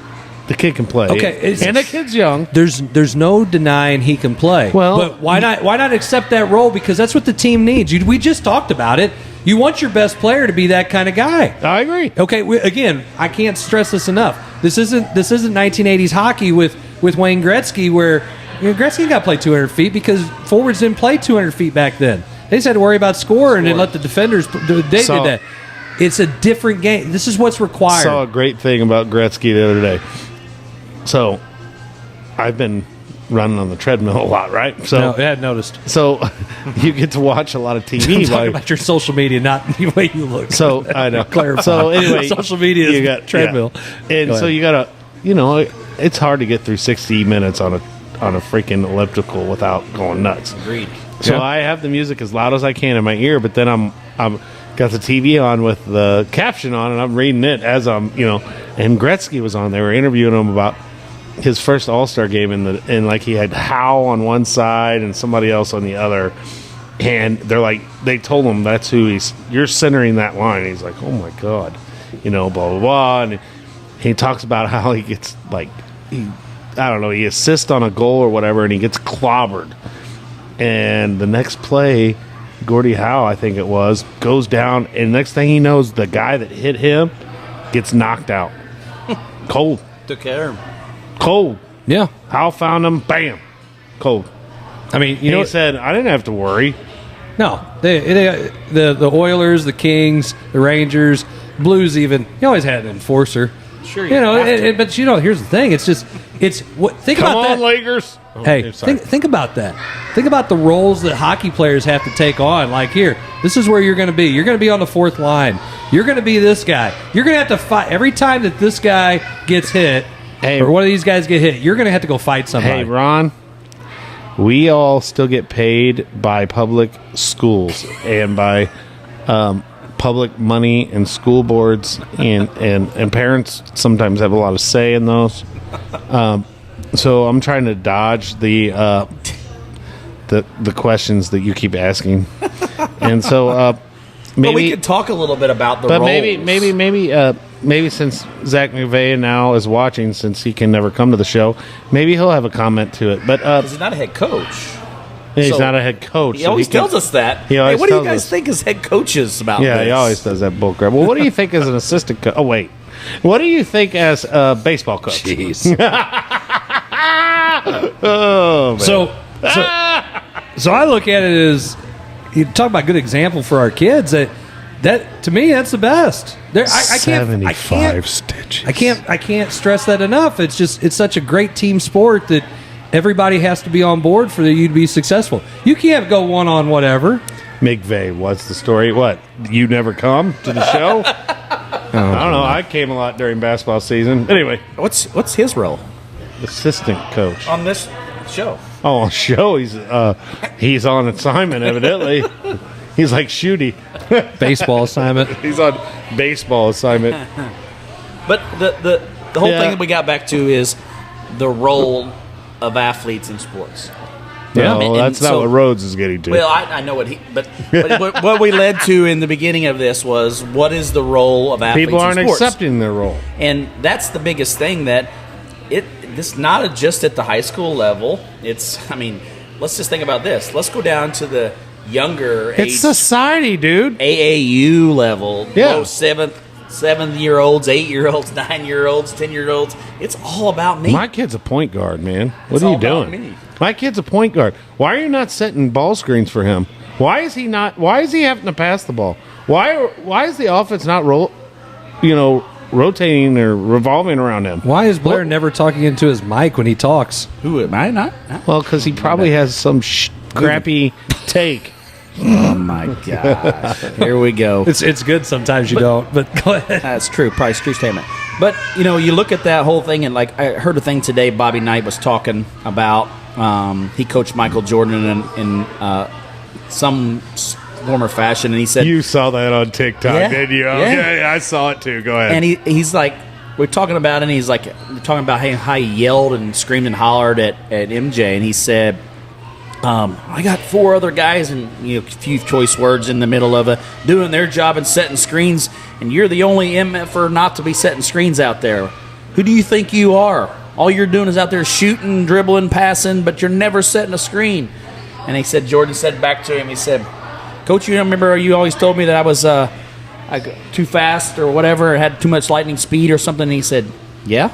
can play. Okay. And the kid's young. There's no denying he can play. Well, but why not accept that role? Because that's what the team needs. We just talked about it. You want your best player to be that kind of guy. I agree. Okay, again, I can't stress this enough. This isn't 1980s hockey with Wayne Gretzky, where Gretzky got to play 200 feet because forwards didn't play 200 feet back then. They just had to worry about scoring and let the defenders. They did that. It's a different game. This is what's required. I saw a great thing about Gretzky the other day. So, I've been running on the treadmill a lot, right? So, no, I had noticed. So, you get to watch a lot of TV. I'm talking about your social media, not the way you look. So, I know. Clarify. So, anyway. Social media is a treadmill. Yeah. And so, you got to, it's hard to get through 60 minutes on a freaking elliptical without going nuts. Agreed. So, I have the music as loud as I can in my ear, but then I'm got the TV on with the caption on, and I'm reading it as I'm, and Gretzky was on. They were interviewing him about his first All-Star game, and like he had Howe on one side and somebody else on the other, and they told him that's who you're centering that line. And he's like, oh my God, blah blah blah, and he talks about how he gets he assists on a goal or whatever, and he gets clobbered, and the next play, Gordie Howe, I think it was, goes down, and next thing he knows, the guy that hit him gets knocked out. Cold. Took care of him. Cold. Yeah. Howe found him. Bam. Cold. I mean, he said, I didn't have to worry. No. The Oilers, the Kings, the Rangers, Blues even, you always had an enforcer. Sure, but here's the thing. Think about that. Come on, Lakers. Hey, think about that. Think about the roles that hockey players have to take on. Like here, this is where you're going to be. You're going to be on the fourth line. You're going to be this guy. You're going to have to fight every time that this guy gets hit, or one of these guys get hit. You're going to have to go fight somebody. Hey, Ron, we all still get paid by public schools and by public money and school boards, and parents sometimes have a lot of say in those. So I'm trying to dodge the questions that you keep asking, and so maybe we could talk a little bit about the. But roles. maybe since Zach McVey now is watching, since he can never come to the show, maybe he'll have a comment to it. But he's not a head coach. He's not a head coach. He always tells us that. Hey, what do you guys think as head coaches about this? Yeah, he always does that bullcrap. Well, what do you think as an assistant coach? Oh, wait. What do you think as a baseball coach? Jeez. Oh, man. So I look at it as, you talk about good example for our kids, that to me, that's the best. I can't stitches. I can't stress that enough. It's such a great team sport that everybody has to be on board for you to be successful. You can't go one on whatever. McVey, what's the story? What? You never come to the show? I don't know. I came a lot during basketball season. Anyway, What's his role assistant coach. on this show? Oh, on show, he's on assignment, evidently. He's like Shooty. Baseball assignment. He's on baseball assignment. But the whole Yeah. thing that we got back to is the role of athletes in sports. No, And that's not so- what Rhodes is getting to. Well, I know but what we led to in the beginning of this was what is the role of athletes People aren't in sports? accepting their role. And that's the biggest thing that it's not just at the high school level. Let's just think about this. Let's go down to the younger It's age, society, dude. AAU level. Yeah. Low 7-year-olds, 8-year-olds, 9-year-olds, 10-year-olds. It's all about me. My kid's a point guard, man. What It's are you all about doing? me. My kid's a point guard. Why are you not setting ball screens for him? Why is he having to pass the ball? Why is the offense not rotating or revolving around him? Why is Blair never talking into his mic when he talks? Who am I not? Well, because he probably has some crappy take. Oh my gosh! Here we go. It's good sometimes you don't, but go ahead. That's true. Probably true statement. But you look at that whole thing, and like I heard a thing today. Bobby Knight was talking about. He coached Michael Jordan in some form or fashion, and he said, You saw that on TikTok, Yeah, didn't you? yeah. I saw it too. Go ahead. and he's like, we're talking about it, and he's like talking about how he yelled and screamed and hollered at MJ, and he said, I got 4 other guys and a few choice words in the middle of it doing their job and setting screens, and you're the only MFer not to be setting screens out there. Who do you think you are? All you're doing is out there shooting, dribbling, passing, but you're never setting a screen. And he said, Jordan said back to him, he said, Coach, you remember you always told me that I was too fast or whatever, had too much lightning speed or something? And he said, yeah.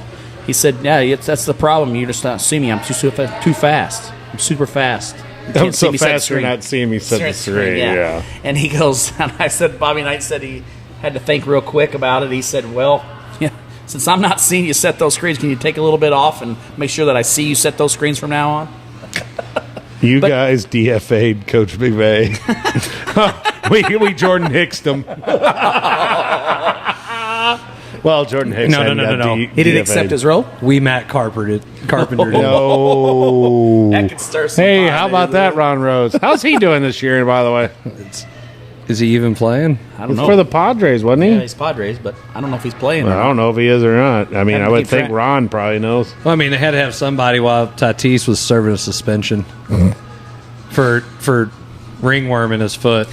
He said, yeah, that's the problem. You just not see me. I'm too fast. I'm super fast. You can't I'm so see me set the fast you're screen. not seeing me set the screen. Yeah. And he goes, and I said, Bobby Knight said he had to think real quick about it. He said, well, yeah, since I'm not seeing you set those screens, can you take a little bit off and make sure that I see you set those screens from now on? You guys DFA'd Coach McVey. we Jordan Hicksed him. Well, Jordan Hicks. No. He didn't accept his role? We Matt Carpentered it. No. That could stir some Hey, pot, how about maybe. that, Ron Rose? How's he doing this year, by the way? Is he even playing? I don't It's know. for the Padres, wasn't he? Yeah, he's Padres, but I don't know if he's playing. or I not. don't know if he is or not. I mean, Haven't I would keep think track. Ron probably knows. Well, I mean, they had to have somebody while Tatis was serving a suspension for ringworm in his foot.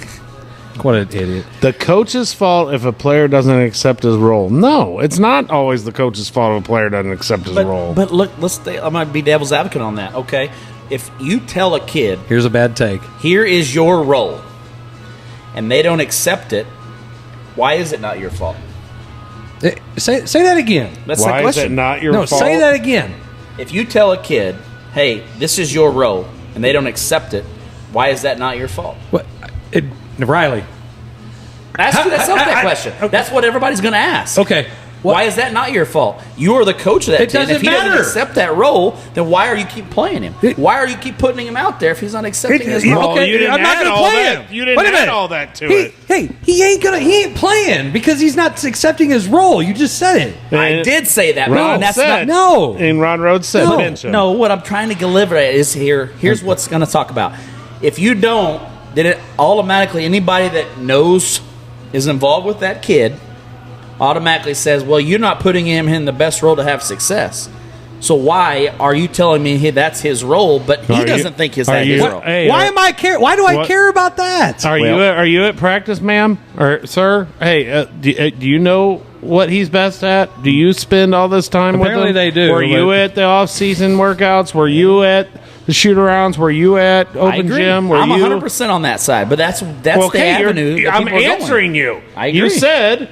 What an idiot! The coach's fault if a player doesn't accept his role. No, it's not always the coach's fault if a player doesn't accept his role. But look, I'm going to be devil's advocate on that, okay? If you tell a kid, Here's a bad take. here is your role, and they don't accept it, why is it not your fault? Say that again. That's Why the is question. it not your No, fault? say that again. If you tell a kid, hey, this is your role, and they don't accept it, why is that not your fault? What? Riley. That's not that question. That's what everybody's going to ask. Okay. Why is that not your fault? You're the coach of that It team. doesn't If he doesn't matter. accept that role, then why are you keep playing him? Why are you keep putting him out there if he's not accepting his role? Well, you didn't I'm not add going to all play that. him. You didn't Wait a add minute. all that to it. Hey, he ain't playing because he's not accepting his role. You just said it. I did say that, Ron Ron. That's said. not No. And Ron Rhodes said, No. didn't you? No, what I'm trying to deliver is here's what's going to talk about. If you don't, then it automatically, anybody that knows is involved with that kid automatically says, well, you're not putting him in the best role to have success. So why are you telling me that's his role, but he doesn't think that's his role? Hey, Why am I care? Why do I what- care about that? Are you at practice, ma'am or sir? Hey, do you know what he's best at? Do you spend all this time Apparently with him? they do, Were you but- at the off-season workouts? Were you at the shoot-arounds? Were you at I open agree. gym? Were I'm you 100% on that side, but that's the avenue that I'm people are going. answering you. I You agree. said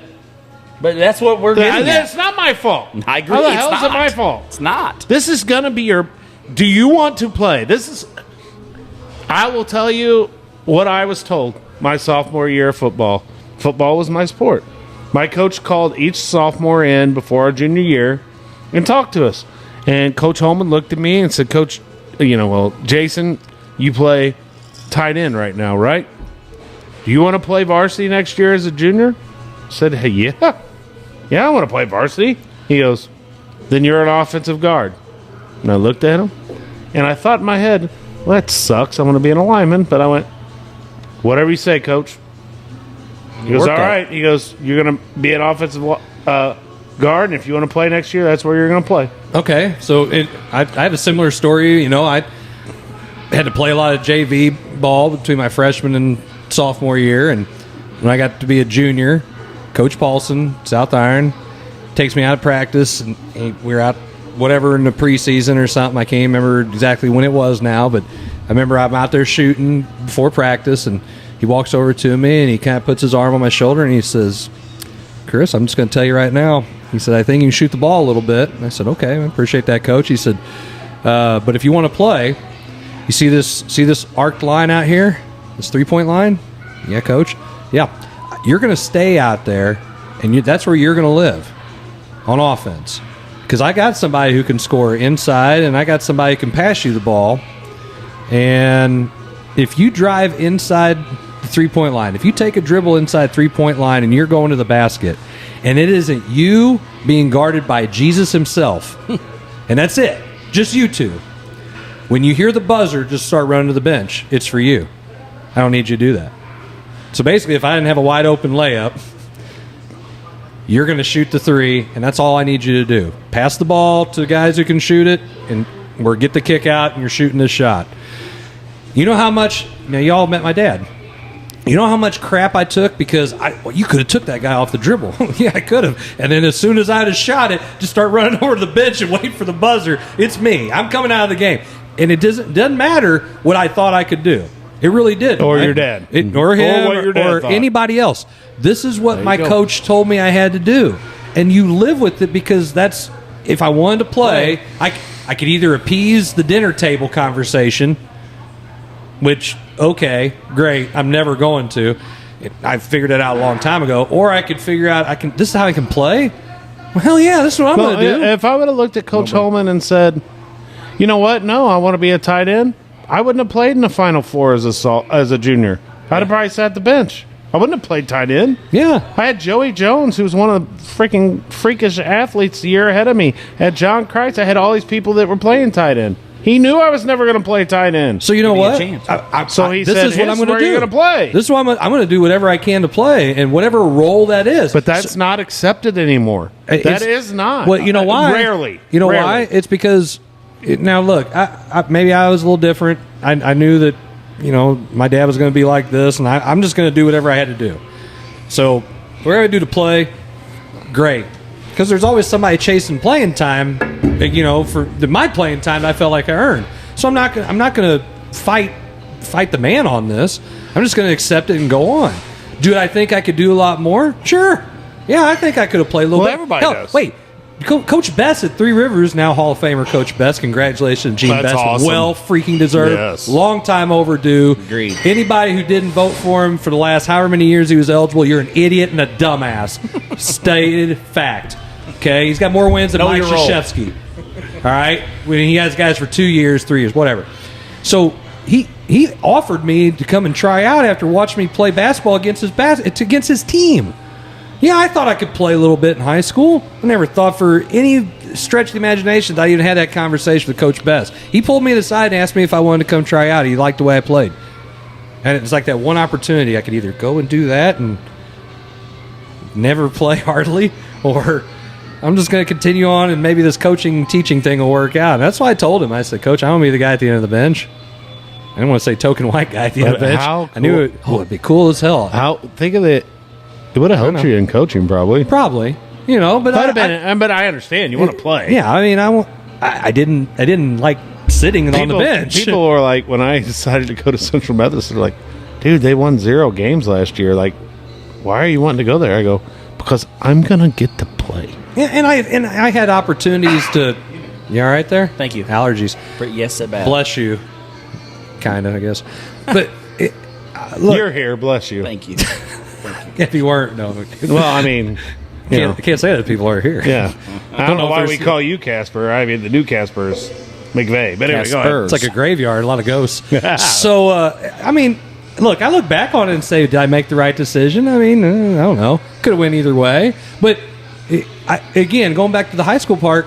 But that's what we're getting at. it's not my fault. I agree. How the It's hell is not. it my fault? It's not. This is going to be your. Do you want to play? I will tell you what I was told my sophomore year of football. Football was my sport. My coach called each sophomore in before our junior year and talked to us. And Coach Holman looked at me and said, Coach, Jason, you play tight end right now, right? Do you want to play varsity next year as a junior? I said, hey, yeah. yeah, I want to play varsity. He goes, then you're an offensive guard. And I looked at him, and I thought in my head, well, that sucks. I'm going to be an lineman. But I went, whatever you say, Coach. He goes, all right. He goes, you're going to be an offensive guard, and if you want to play next year, that's where you're going to play. Okay, so I have a similar story. You know, I had to play a lot of JV ball between my freshman and sophomore year, and when I got to be a junior, Coach Paulson, South Iron, takes me out of practice, and we were out whatever in the preseason or something. I can't remember exactly when it was now, but I remember I'm out there shooting before practice, and he walks over to me, and he kind of puts his arm on my shoulder, and he says, Chris, I'm just going to tell you right now. He said, I think you can shoot the ball a little bit. And I said, okay, I appreciate that, Coach. He said, but if you want to play, you see this arced line out here, this three-point line? Yeah, Coach. Yeah, you're going to stay out there, and that's where you're going to live on offense. Because I got somebody who can score inside, and I got somebody who can pass you the ball. And if you drive inside the three-point line, if you take a dribble inside three-point line and you're going to the basket, and it isn't you being guarded by Jesus himself, and that's it, just you two, when you hear the buzzer, just start running to the bench. It's for you. I don't need you to do that. So basically, if I didn't have a wide-open layup, you're going to shoot the three, and that's all I need you to do. Pass the ball to the guys who can shoot it, or get the kick out, and you're shooting this shot. You know how much, y'all met my dad. You know how much crap I took because you could have took that guy off the dribble. Yeah, I could have. And then as soon as I'd have shot it, just start running over to the bench and wait for the buzzer. It's me. I'm coming out of the game. And it doesn't matter what I thought I could do. It really did. Or your dad. Or him. Or what your dad thought. Anybody else. This is what my coach told me I had to do. And you live with it because that's, if I wanted to play, I could either appease the dinner table conversation, which, okay, great, I'm never going to. I figured it out a long time ago. Or I could figure out, this is how I can play? Well, hell yeah, this is what I'm going to do. If I would have looked at Coach Holman and said, you know what, no, I want to be a tight end, I wouldn't have played in the Final Four as a junior. I'd have probably sat the bench. I wouldn't have played tight end. Yeah. I had Joey Jones, who was one of the freaking freakish athletes the year ahead of me. I had John Kreitz. I had all these people that were playing tight end. He knew I was never going to play tight end. So you know what? So he said, this is what I'm going to do. You're going to play. This is what I'm going to do whatever I can to play, and whatever role that is. But that's not accepted anymore. That is not. Well, you know why? Rarely. You know why? It's because, now look, maybe I was a little different. I knew that, my dad was going to be like this, and I'm just going to do whatever I had to do. So whatever I do to play, great. Because there's always somebody chasing playing time, for my playing time that I felt like I earned. So I'm not going to fight the man on this. I'm just going to accept it and go on. Do I think I could do a lot more? Sure. Yeah, I think I could have played a little bit. Everybody does. Wait. Coach Best at Three Rivers, now Hall of Famer Coach Best. Congratulations, Gene Best. Awesome. Well freaking deserved. Yes. Long time overdue. Agreed. Anybody who didn't vote for him for the last however many years he was eligible, you're an idiot and a dumbass. Stated fact. Okay? He's got more wins than Mike Krzyzewski. All right? When he has guys for 2 years, 3 years, whatever. So he offered me to come and try out after watching me play basketball against his team. Yeah, I thought I could play a little bit in high school. I never thought for any stretch of the imagination that I even had that conversation with Coach Best. He pulled me aside and asked me if I wanted to come try out. He liked the way I played. And it was like that one opportunity. I could either go and do that and never play hardly, or I'm just going to continue on and maybe this coaching, teaching thing will work out. And that's why I told him. I said, Coach, I want to be the guy at the end of the bench. I didn't want to say token white guy at the end of the bench. How cool. I knew it'd be cool as hell. Think of it. It would have helped you in coaching, probably. Probably, but but I understand you want to play. Yeah, I mean, I didn't like sitting on the bench. People were like, when I decided to go to Central Methodist, they're like, "Dude, they won 0 games last year. Like, why are you wanting to go there?" I go, "Because I'm gonna get to play." Yeah, and I had opportunities to. You all right there? Thank you. Allergies. Yes, at bad. Bless you. Kind of, I guess. But look, you're here. Bless you. Thank you. If you weren't, no. Well, I mean, I can't say that people are here. Yeah. I don't know why we call you Casper. I mean, the new Casper is McVey. But anyway, go ahead. It's like a graveyard, a lot of ghosts. So, I mean, look, I look back on it and say, did I make the right decision? I mean, I don't know. Could have went either way. But again, going back to the high school part,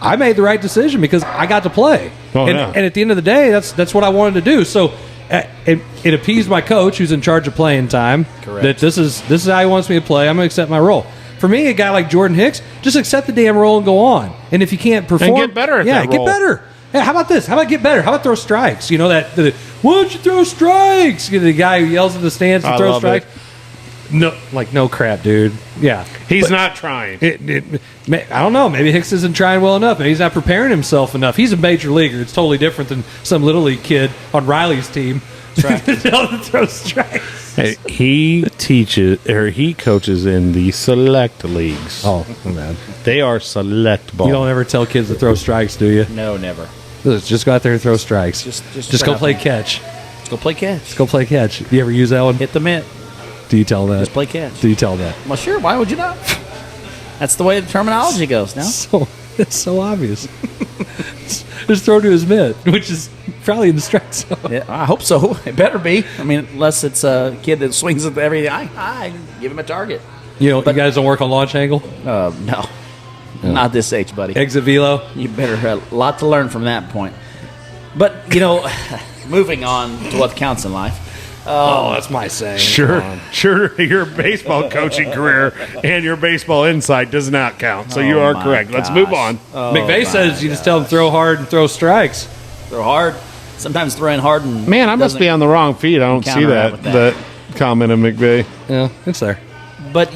I made the right decision because I got to play. And at the end of the day, that's what I wanted to do. So it appeased my coach, who's in charge of playing time. Correct. That this is how he wants me to play. I'm going to accept my role. For me, a guy like Jordan Hicks, just accept the damn role and go on. And if you can't perform, and get better at that role. Get better. Yeah, how about this? How about get better? How about throw strikes? You know that why don't you throw strikes? The guy who yells in the stands to throw strikes. No crap, dude. Yeah, he's not trying. I don't know. Maybe Hicks isn't trying well enough. Maybe he's not preparing himself enough. He's a major leaguer. It's totally different than some little league kid on Riley's team. Right. To throw strikes. Hey, he coaches in the select leagues. Oh man, they are select ball. You don't ever tell kids to throw strikes, do you? No, never. Just go out there and throw strikes. Just go play catch. Let's go play catch. Let's go play catch. You ever use that one? Hit the mitt. Do you tell that? Just play catch. Do you tell that? Well, sure. Why would you not? That's the way the terminology goes now. It's so obvious. Just throw to his mitt, which is probably in the strike zone. Yeah, I hope so. It better be. I mean, unless it's a kid that swings at everything. I give him a target. You guys don't work on launch angle? No. Not this age, buddy. Exit velo? You better have a lot to learn from that point. But, moving on to what counts in life. That's my saying. Sure. Your baseball coaching career and your baseball insight does not count. So you are correct. Let's move on. McVey says you just tell them throw hard and throw strikes. Throw hard. Sometimes throwing hard and man, I must be on the wrong feed. I don't see that comment of McVey. Yeah, it's there. But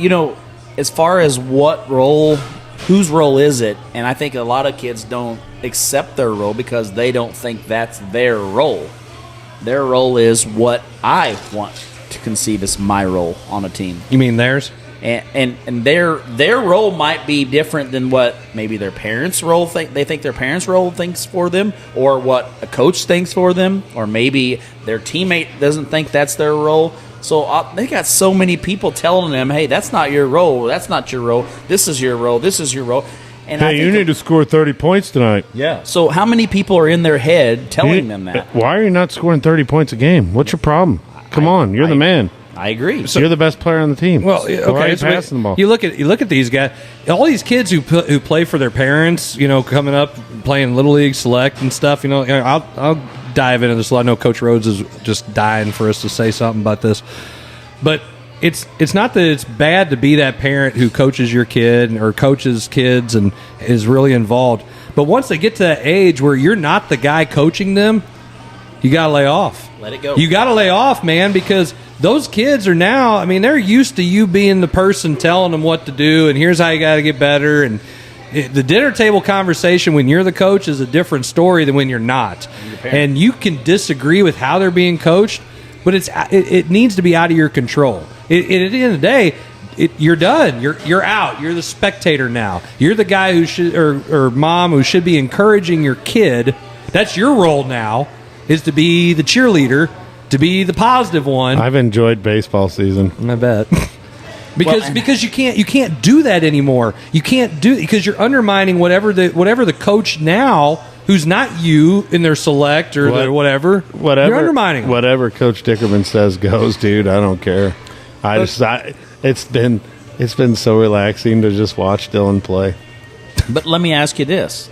as far as whose role is it? And I think a lot of kids don't accept their role because they don't think that's their role. Their role is what I want to conceive as my role on a team. You mean theirs? And their role might be different than what maybe their parents' role they think their parents' role thinks for them, or what a coach thinks for them, or maybe their teammate doesn't think that's their role. So they got so many people telling them, "Hey, that's not your role. That's not your role. This is your role. This is your role." And hey, you need to score 30 points tonight. Yeah. So how many people are in their head telling them that? Why are you not scoring 30 points a game? What's your problem? Come on, you're the man. I agree. So, you're the best player on the team. Well, okay. Why are you passing the ball? You look at these guys. All these kids who play for their parents. Coming up playing little league select and stuff. I'll dive into this. I know Coach Rhodes is just dying for us to say something about this, but. It's not that it's bad to be that parent who coaches your kid or coaches kids and is really involved. But once they get to that age where you're not the guy coaching them, you got to lay off. Let it go. You got to lay off, man, because those kids are now, they're used to you being the person telling them what to do and here's how you got to get better. And the dinner table conversation when you're the coach is a different story than when you're not. And you can disagree with how they're being coached, but it needs to be out of your control. At the end of the day, you're done. You're out. You're the spectator now. You're the guy who should or mom who should be encouraging your kid. That's your role now, is to be the cheerleader, to be the positive one. I've enjoyed baseball season. I bet. Because you can't do that anymore. You can't do because you're undermining whatever the coach now, who's not you in their select or their whatever. You're undermining them. Whatever Coach Dickerman says goes, dude. I don't care. It's been so relaxing to just watch Dylan play. But let me ask you this: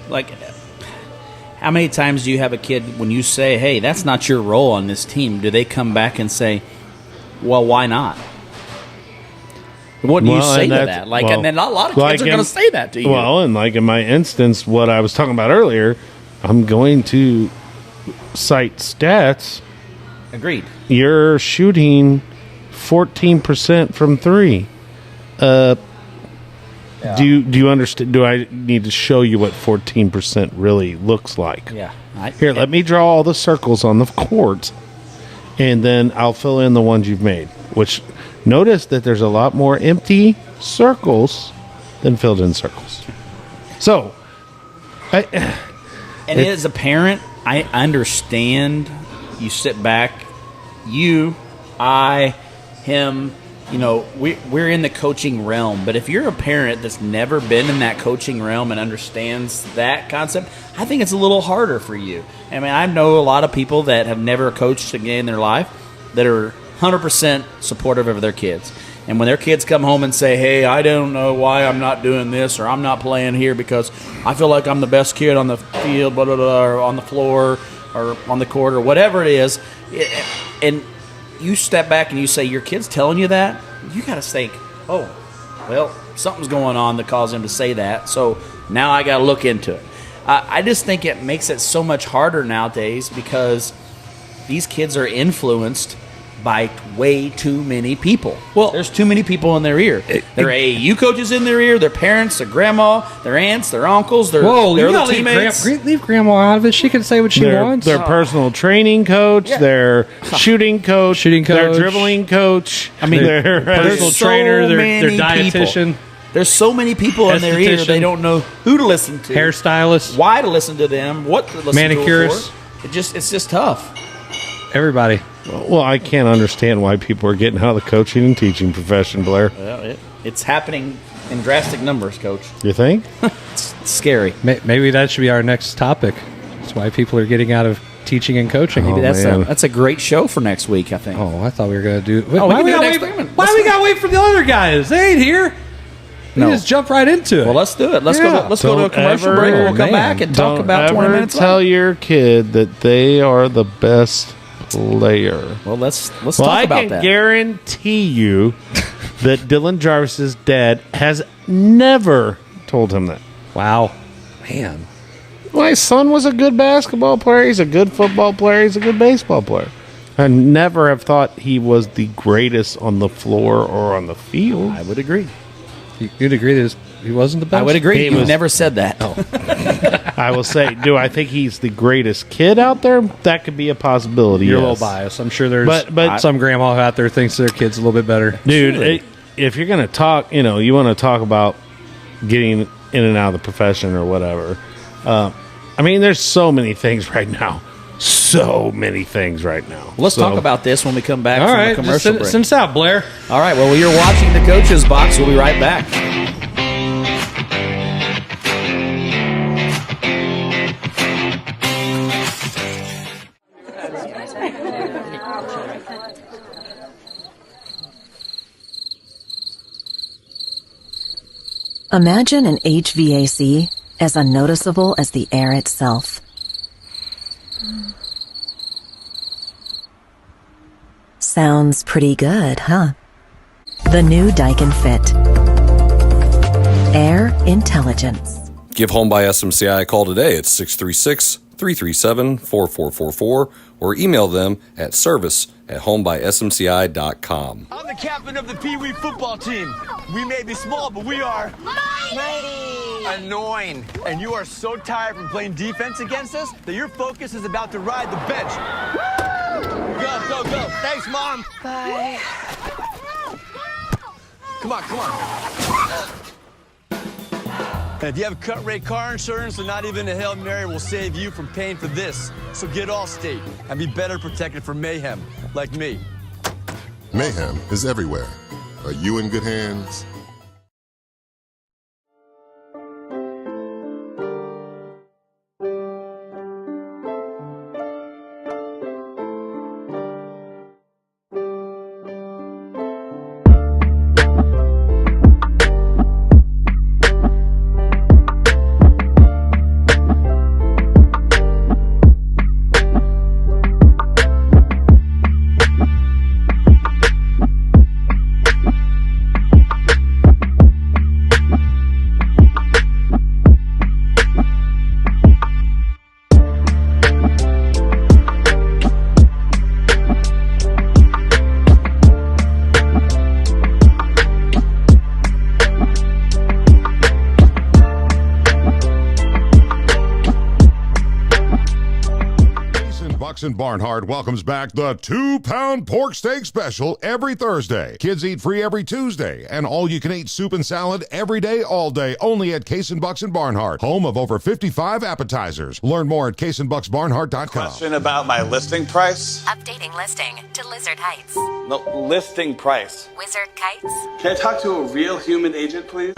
how many times do you have a kid when you say, "Hey, that's not your role on this team"? Do they come back and say, "Well, why not"? What do you say to that? And then a lot of kids are going to say that to you. Well, and in my instance, what I was talking about earlier, I'm going to cite stats. Agreed. You're shooting 14% from three. Do you understand? Do I need to show you what 14% really looks like? Yeah. Here, let me draw all the circles on the court, and then I'll fill in the ones you've made. Which, notice that there's a lot more empty circles than filled in circles. So, as a parent, I understand. You sit back, him, we're in the coaching realm. But if you're a parent that's never been in that coaching realm and understands that concept, I think it's a little harder for you. I know a lot of people that have never coached a game in their life that are 100% supportive of their kids. And when their kids come home and say, hey, I don't know why I'm not doing this, or I'm not playing here because I feel like I'm the best kid on the field, blah, blah, blah, or on the floor or on the court or whatever it is, and you step back and you say your kid's telling you that, you got to think, oh, well, something's going on that caused him to say that, so now I got to look into it. I just think it makes it so much harder nowadays because these kids are influenced by way too many people. Well, there's too many people in their ear. Their AAU coaches in their ear, their parents, their grandma, their aunts, their uncles, their other teammates. Leave grandma out of it. She can say what she wants. Their personal training coach, their shooting coach, their dribbling coach. I mean, their personal trainer, their dietitian. There's so many people in their ear, they don't know who to listen to, hairstylist, why to listen to them, what to listen manicurist. to for. It's just tough. Everybody. Well, I can't understand why people are getting out of the coaching and teaching profession, Blair. Well, it's happening in drastic numbers, Coach. You think? It's scary. Maybe that should be our next topic. That's why people are getting out of teaching and coaching. Maybe that's a great show for next week, I think. Oh, I thought we were going to do... Why we got to wait for the other guys? They ain't here. We just jump right into it. Well, let's do it. Let's go to a commercial break. We'll come back and talk about 20 minutes. Tell your kid that they are the best player. Well, let's talk about that. I can guarantee you that Dylan Jarvis's dad has never told him that. Wow. Man. My son was a good basketball player. He's a good football player. He's a good baseball player. I never have thought he was the greatest on the floor or on the field. I would agree. You'd agree that he wasn't the best? I would agree. You've never said that. Oh. I will say, do I think he's the greatest kid out there? That could be a possibility. You're yes. a little biased. I'm sure there's some grandma out there thinks their kid's a little bit better. Dude, if you're going to talk, you want to talk about getting in and out of the profession or whatever. I mean, there's so many things right now. So many things right now. Let's talk about this when we come back from the commercial break. Send us out, Blair. All right, well, you're watching the Coach's Box. We'll be right back. Imagine an HVAC as unnoticeable as the air itself. Sounds pretty good, huh? The new Daikin Fit. Air intelligence. Give Home by SMCI a call today at 636-337-4444 or email them at service@homebysmci.com. I'm the captain of the Pee Wee football team. We may be small, but we are mighty, annoying. And you are so tired from playing defense against us that your focus is about to ride the bench. Go, go, go. Thanks, Mom. Bye. Come on, come on. And if you have cut rate car insurance, then not even a Hail Mary will save you from paying for this. So get Allstate and be better protected from mayhem, like me. Mayhem is everywhere. Are you in good hands? And Barnhart welcomes back the 2-pound pork steak special every Thursday. Kids eat free every Tuesday, and all-you-can-eat soup and salad every day, all day, only at Case and Bucks and Barnhart, home of over 55 appetizers. Learn more at caseandbucksbarnhart.com. Question about my listing price? Updating listing to Lizard Heights. No, listing price. Wizard Kites. Can I talk to a real human agent, please?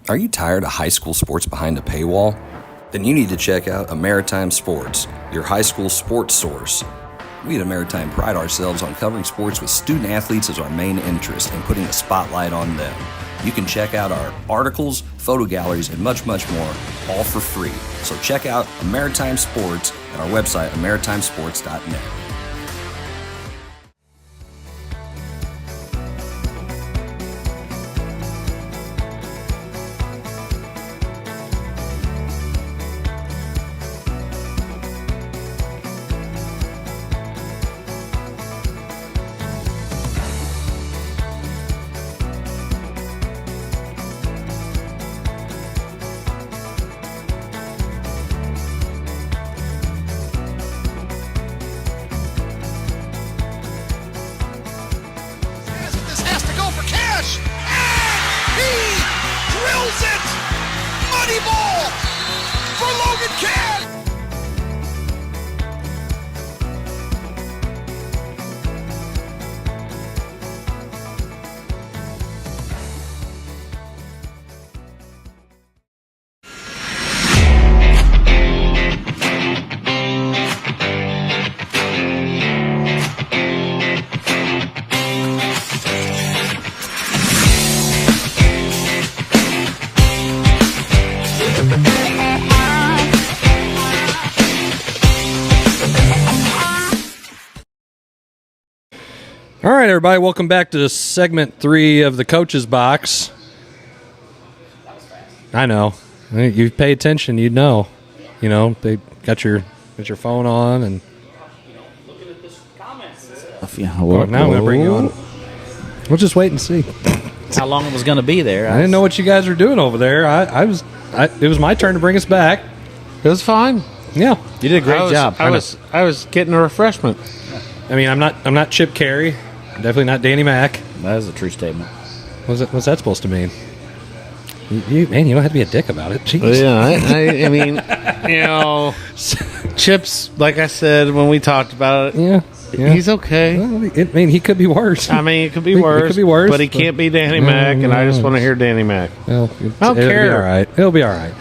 Are you tired of high school sports behind a paywall? then you need to check out Maritime Sports, your high school sports source. We at Maritime pride ourselves on covering sports with student athletes as our main interest and putting a spotlight on them. You can check out our articles, photo galleries, and much, much more, all for free. So check out Maritime Sports at our website, maritimesports.net. This has to go for cash. And he drills it. Money ball for Logan Cann. All right, everybody, welcome back to segment 3 of the Coach's Box. I know. You pay attention, you'd know. You know, they got your phone on, and now I'm going to bring you on. We'll just wait and see. How long it was going to be there? I didn't know what you guys were doing over there. It was my turn to bring us back. It was fine. Yeah, You did a great job. I was getting a refreshment. I mean, I'm not Chip Carey. Definitely not Danny Mac. That is a true statement. What's that supposed to mean? You don't have to be a dick about it. Jeez. Yeah, I mean, you know, Chip's, like I said when we talked about it, yeah. he's okay. Well, I mean, he could be worse. I mean, it could be worse. It could be worse, but he can't be Danny Mac, and I just want to hear Danny Mac. Well, I don't care. It'll be all right. It'll be all right.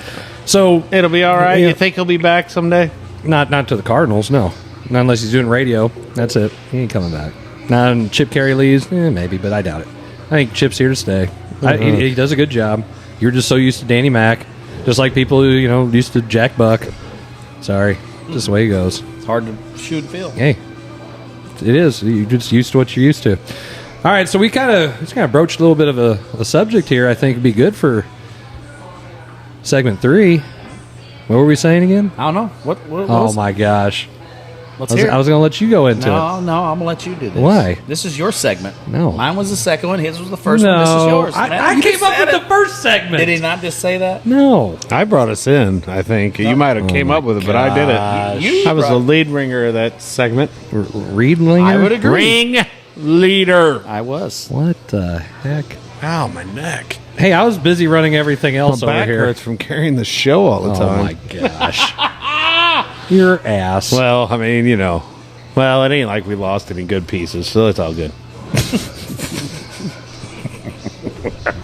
So it'll be all right. Yeah. You think he'll be back someday? Not to the Cardinals, no. Not unless he's doing radio. That's it. He ain't coming back. Now, and Chip Carey leaves, maybe, but I doubt it. I think Chip's here to stay. He does a good job. You're just so used to Danny Mac, just like people who used to Jack Buck. Sorry, just the way it goes. It's hard to shoot and field. Hey, it is. You're just used to what you're used to. All right, so we kind of broached a little bit of a subject here. I think would be good for segment 3. What were we saying again? I don't know. What Oh was my gosh! Let's hear it. I was going to let you go into it. No, I'm going to let you do this. Why? This is your segment. No. Mine was the second one. His was the first one. This is yours. I came up with the first segment. Did he not just say that? No. I brought us in, I think. You might have came up with it, but I did it. I was the lead ringer of that segment. Reed Linger? I would agree. Ring leader. I was. What the heck? Ow, my neck. Hey, I was busy running everything else My over back here. hurts from carrying the show all the time. Oh, my gosh. Your ass. Well, I mean, well, it ain't like we lost any good pieces, so it's all good.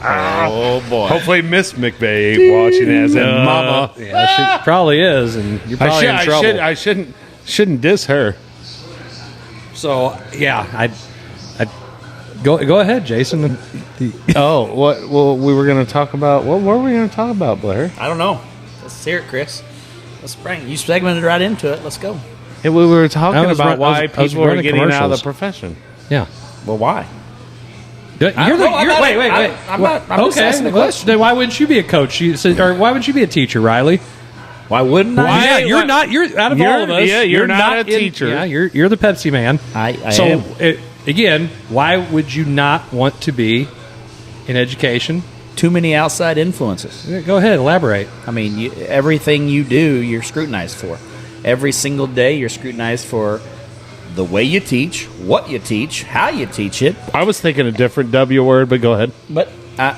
Oh, boy. Hopefully Miss McVey ain't watching as in mama. Yeah, she probably is, and you're probably in trouble. I shouldn't diss her. So, yeah, I go ahead, Jason. Oh, what? Well, we were going to talk about. What were we going to talk about, Blair? I don't know. Let's hear it, Chris. Let's bring. You segmented right into it. Let's go. We were talking about why I was people are running getting out of the commercials. profession. Yeah. Well, why? Wait. I'm just asking the question. Then why wouldn't you be a coach? Or why wouldn't you be a teacher, Riley? Why wouldn't I? Yeah, you're not. You're out of all of us. Yeah, you're not a teacher. Yeah, you're the Pepsi man. I so am. Again, why would you not want to be in education? Too many outside influences. Yeah, go ahead, elaborate. I mean, everything you do, you're scrutinized for. Every single day, you're scrutinized for the way you teach, what you teach, how you teach it. I was thinking a different W word, but go ahead. But I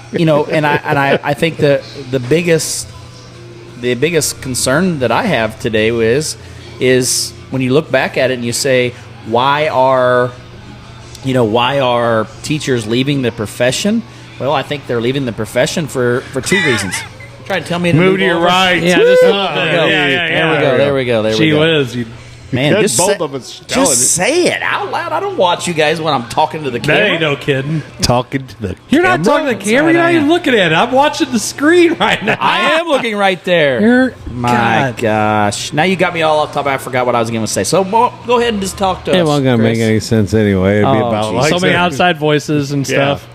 think the biggest concern that I have today is when you look back at it and you say, why are teachers leaving the profession? Well, I think they're leaving the profession for two reasons. Trying to tell me to move to your right. Yeah, just a little bit. There we go. She was. Man, just both of us. Just say it out loud. I don't watch you guys when I'm talking to the camera. That ain't no kidding. Talking to the You're not talking to the camera. You're not even looking at it. I'm watching the screen right now. I am looking right there. My God. gosh. Now you got me all off top. I forgot what I was going to say. So go ahead and just talk to us. It wasn't going to make any sense anyway. It'd be about geez. So many outside voices and stuff.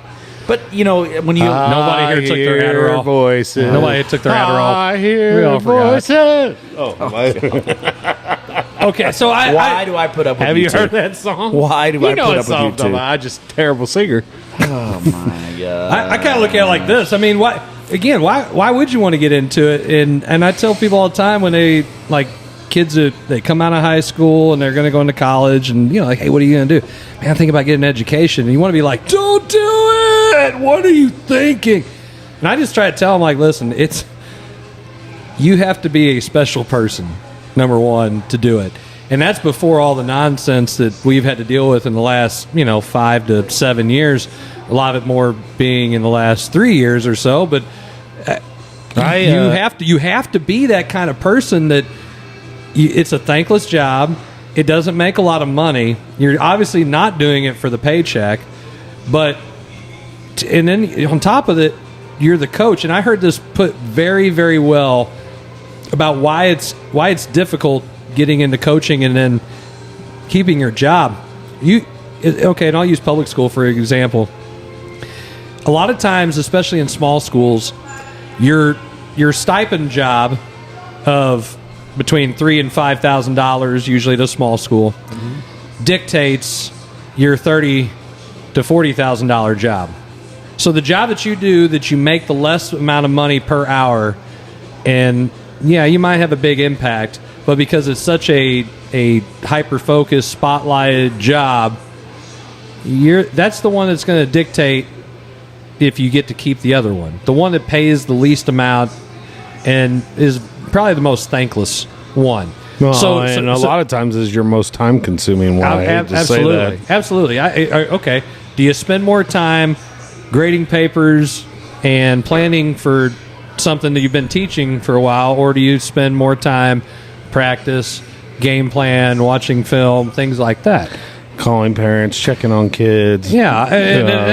But, you know, when you... Nobody here took their Adderall. Voices. Nobody took their Adderall. I hear We all forgot. voices. Okay, so why do I put up with have you you two? heard that song? Why do I put up with you two? I'm just a terrible singer. Oh, my God. I kind of look at it like this. I mean, why would you want to get into it? And I tell people all the time when they, like, kids they come out of high school and they're going to go into college and, you know, like, hey, what are you going to do? Man, think about getting an education. And you want to be like, don't do it. What are you thinking? And I just try to tell them, like, listen, you have to be a special person, number one, to do it. And that's before all the nonsense that we've had to deal with in the last, 5 to 7 years. A lot of it more being in the last 3 years or so. But you have to be that kind of person that it's a thankless job. It doesn't make a lot of money. You're obviously not doing it for the paycheck. And then on top of it, you're the coach. And I heard this put very, very well about why it's difficult getting into coaching and then keeping your job. And I'll use public school for example. A lot of times, especially in small schools, your stipend job of between $3,000 and $5,000, usually at a small school, dictates your $30,000 to $40,000 job. So the job that you do, that you make the less amount of money per hour, and yeah, you might have a big impact, but because it's such a hyper-focused, spotlighted job, that's the one that's going to dictate if you get to keep the other one. The one that pays the least amount and is probably the most thankless one. Well, a lot of times is your most time-consuming one. I hate to say that. Absolutely. Okay. Do you spend more time grading papers and planning for something that you've been teaching for a while, or do you spend more time practice, game plan, watching film, things like that? Calling parents, checking on kids. Yeah,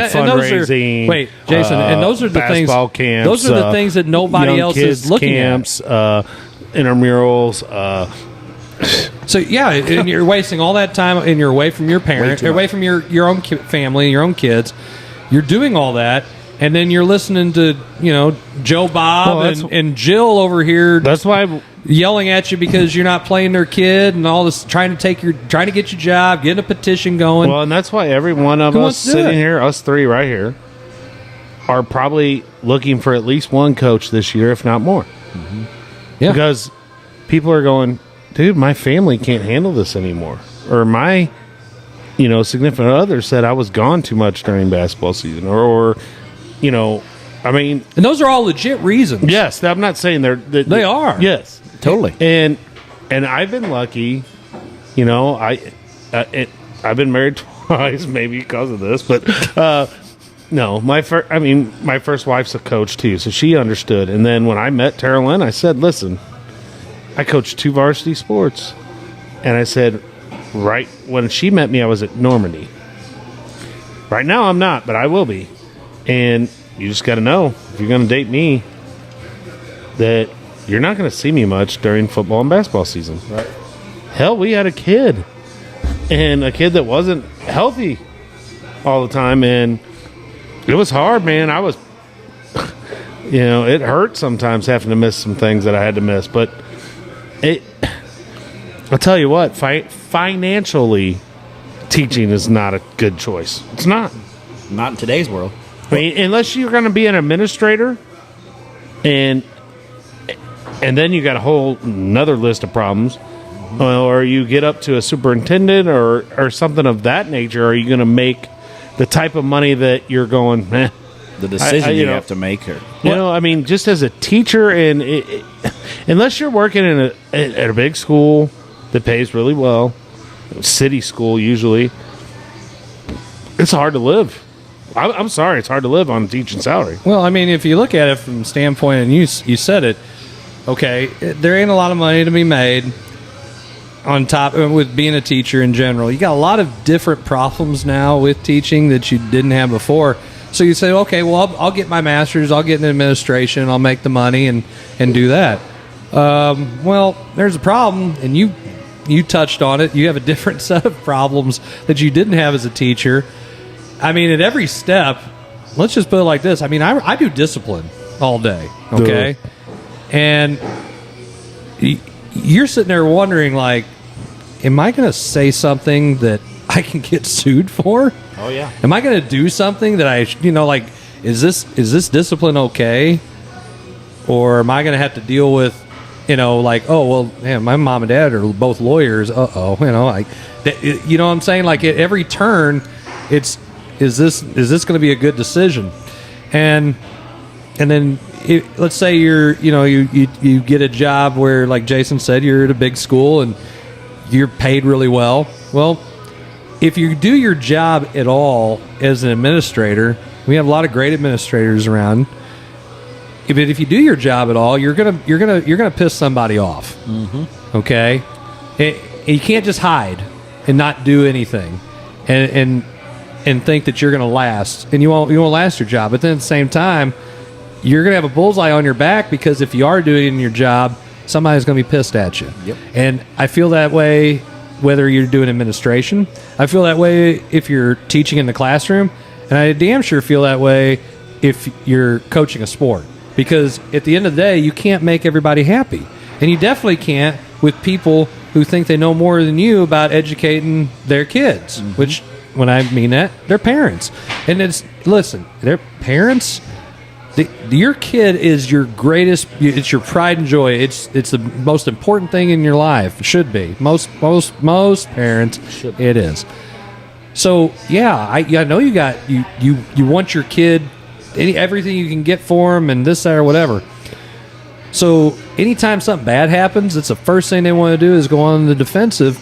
fundraising. Wait, Jason, and those are the things. Camps, those are the things that nobody else is looking camps, at. Intramurals. So yeah, and you're wasting all that time, and you're away from your parents, you're away from your own family, your own kids. You're doing all that, and then you're listening to Joe Bob and Jill over here. That's why yelling at you because you're not playing their kid and all this, trying to get your job, getting a petition going. Well, and that's why every one of us sitting here, us three right here, are probably looking for at least one coach this year, if not more. Mm-hmm. Yeah, because people are going, dude, my family can't handle this anymore, or my significant other said I was gone too much during basketball season, or I mean, and those are all legit reasons. Yes, I'm not saying they are. Yes, totally. And I've been lucky. I've been married twice, maybe because of this, but no, my first wife's a coach too, so she understood. And then when I met Tara Lynn, I said, listen, I coached 2 varsity sports, and I said, right when she met me, I was at Normandy. Right now, I'm not, but I will be. And you just got to know, if you're going to date me, that you're not going to see me much during football and basketball season. Right. Hell, we had a kid, and a kid that wasn't healthy all the time, and it was hard, man. I was, it hurt sometimes having to miss some things that I had to miss, but I'll tell you what, financially, teaching is not a good choice. It's not. Not in today's world. I mean, unless you're going to be an administrator, and then you got a whole another list of problems, or you get up to a superintendent or something of that nature. Are you going to make the type of money that you're going? The decision you have to make here. I mean, just as a teacher, and unless you're working in at a big school that pays really well, city school usually, it's hard to live. I'm sorry, it's hard to live on a teaching salary. Well, I mean, if you look at it from the standpoint, and you said it, okay, there ain't a lot of money to be made on top with being a teacher in general. You got a lot of different problems now with teaching that you didn't have before. So you say, okay, well, I'll get my master's, I'll get an administration, I'll make the money and do that. Well, there's a problem, and you touched on it. You have a different set of problems that you didn't have as a teacher. I mean, at every step, let's just put it like this. I mean, I do discipline all day, okay? Duh. And you're sitting there wondering, like, am I going to say something that I can get sued for? Oh, yeah. Am I going to do something that I, like, is this discipline okay? Or am I going to have to deal with, like, oh, well, man, my mom and dad are both lawyers. Like, you know what I'm saying? Like, at every turn, is this going to be a good decision? And then let's say you get a job where, like Jason said, you're at a big school and you're paid really well. Well, if you do your job at all as an administrator, we have a lot of great administrators around. If you do your job at all, you're gonna piss somebody off. Mm-hmm. Okay, and you can't just hide and not do anything, and think that you're gonna last, and you won't last your job. But then at the same time, you're gonna have a bullseye on your back, because if you are doing your job, somebody's gonna be pissed at you. Yep. And I feel that way whether you're doing administration. I feel that way if you're teaching in the classroom, and I damn sure feel that way if you're coaching a sport. Because at the end of the day, you can't make everybody happy. And you definitely can't with people who think they know more than you about educating their kids, mm-hmm. which, when I mean that, they're parents. And listen, they're parents. Your kid is your greatest, it's your pride and joy. It's the most important thing in your life. It should be. Most parents, it is. So, yeah, I know you want your kid everything you can get for them and this, that, or whatever. So anytime something bad happens, it's the first thing they want to do is go on the defensive.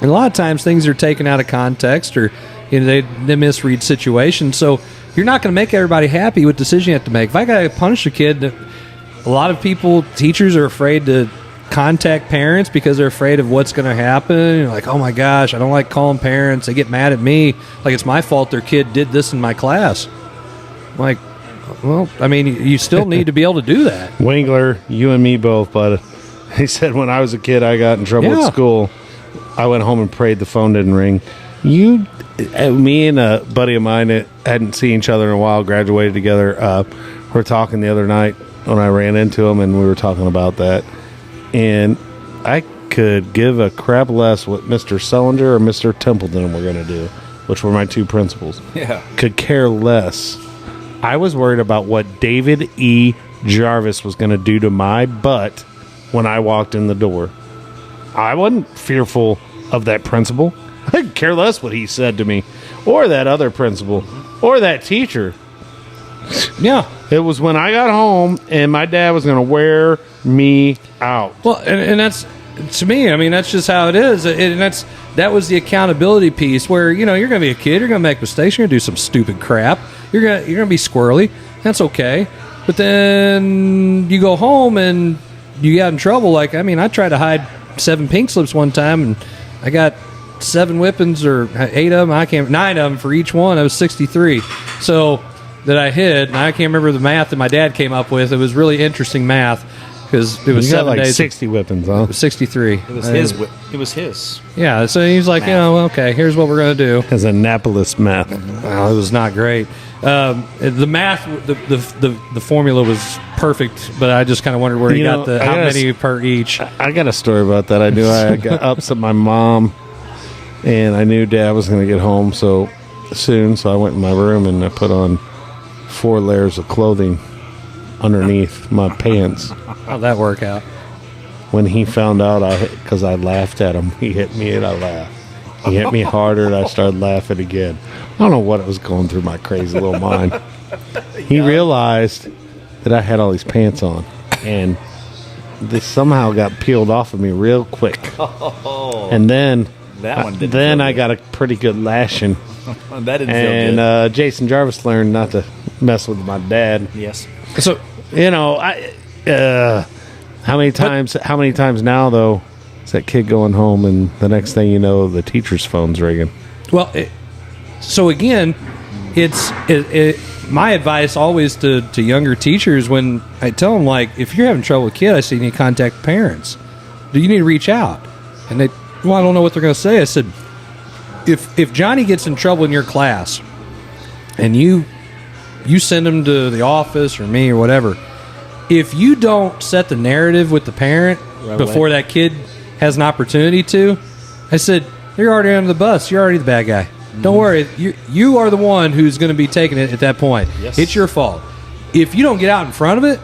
And a lot of times things are taken out of context, or they misread situations. So you're not going to make everybody happy with the decision you have to make. If I got to punish a kid, a lot of teachers are afraid to contact parents because they're afraid of what's going to happen. You're like, oh my gosh, I don't like calling parents. They get mad at me like it's my fault their kid did this in my class. Like, well, I mean, you still need to be able to do that. Wingler, you and me both, but he said when I was a kid, I got in trouble at school. I went home and prayed the phone didn't ring. Me and a buddy of mine that hadn't seen each other in a while, graduated together, we were talking the other night when I ran into him, and we were talking about that. And I could give a crap less what Mr. Sullinger or Mr. Templeton were going to do, which were my two principals. Yeah. Could care less. I was worried about what David E. Jarvis was going to do to my butt when I walked in the door. I wasn't fearful of that principal. I could care less what he said to me, or that other principal, or that teacher. Yeah. It was when I got home and my dad was going to wear me out. Well, and that's, to me, I mean, that's just how it is. And that was the accountability piece where, you're going to be a kid, you're going to make mistakes, you're going to do some stupid crap. You're gonna be squirrely. That's okay. But then you go home and you got in trouble. Like, I mean, I tried to hide 7 pink slips one time, and I got 7 whippings, or 8 of them. 9 of them for each one. I was 63. So that I hid, and I can't remember the math that my dad came up with. It was really interesting math because it was 7 days. 60 whippings, huh? It was 63. It was his. It was his. Yeah. So he's like, okay, here's what we're gonna do. As Annapolis math. Well, it was not great. The math, the formula was perfect, but I just kind of wondered where he got how many per each. I got a story about that. I knew I got upset my mom, and I knew Dad was going to get home so soon, so I went in my room and I put on 4 layers of clothing underneath my pants. How'd that work out? When he found out, because I laughed at him, he hit me and I laughed. He hit me harder and I started laughing again. I don't know what was going through my crazy little mind. He realized that I had all these pants on, and they somehow got peeled off of me real quick. And then I got a pretty good lashing That didn't feel good. And Jason Jarvis learned not to mess with my dad. Yes. So, how many times now, though, is that kid going home and the next thing you know, the teacher's phone's ringing? Well, so again, it's my advice always to younger teachers when I tell them, like, if you're having trouble with a kid, I say you need to contact parents. Do you need to reach out? And they, well, I don't know what they're going to say. I said, if Johnny gets in trouble in your class and you send him to the office or me or whatever, if you don't set the narrative with the parent before that kid has an opportunity to, I said, you're already under the bus. You're already the bad guy. Don't worry. You are the one who's going to be taking it at that point. Yes. It's your fault. If you don't get out in front of it,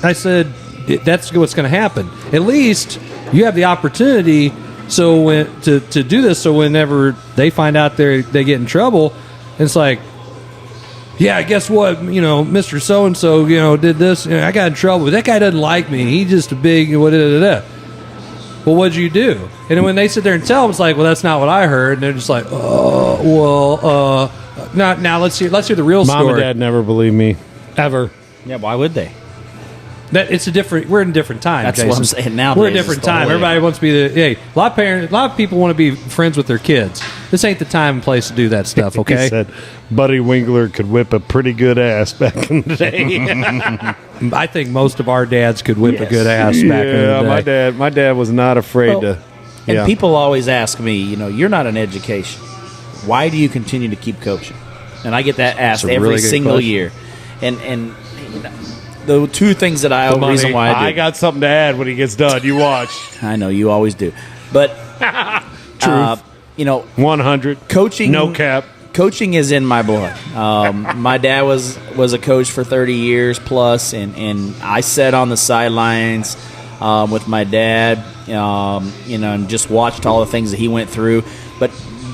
I said, that's what's going to happen. At least you have the opportunity to do this, so whenever they find out they get in trouble, it's like, yeah, guess what? Mr. So-and-so, did this. I got in trouble. That guy doesn't like me. He's just a big... Well, what'd you do? And when they sit there and tell them, it's like, well, that's not what I heard. And they're just like, now let's hear the real story. Mom and Dad never believe me. Ever. Yeah, why would they? We're in a different time. That's Jason. what I'm saying. Nowadays, we're in a different time. Everybody wants to be a lot of people want to be friends with their kids. This ain't the time and place to do that stuff. Okay. He said Buddy Winkler could whip a pretty good ass back in the day. I think most of our dads could whip a good ass back in the day. My dad was not afraid to. And people always ask me, you're not an education. Why do you continue to keep coaching? And I get that asked every single year. And the two things that reason why I do. I got something to add when he gets done. You watch. I know you always do, but truth. 100 coaching. No cap. Coaching is in my blood. My dad was a coach for 30 years plus, and I sat on the sidelines with my dad, and just watched all the things that he went through. But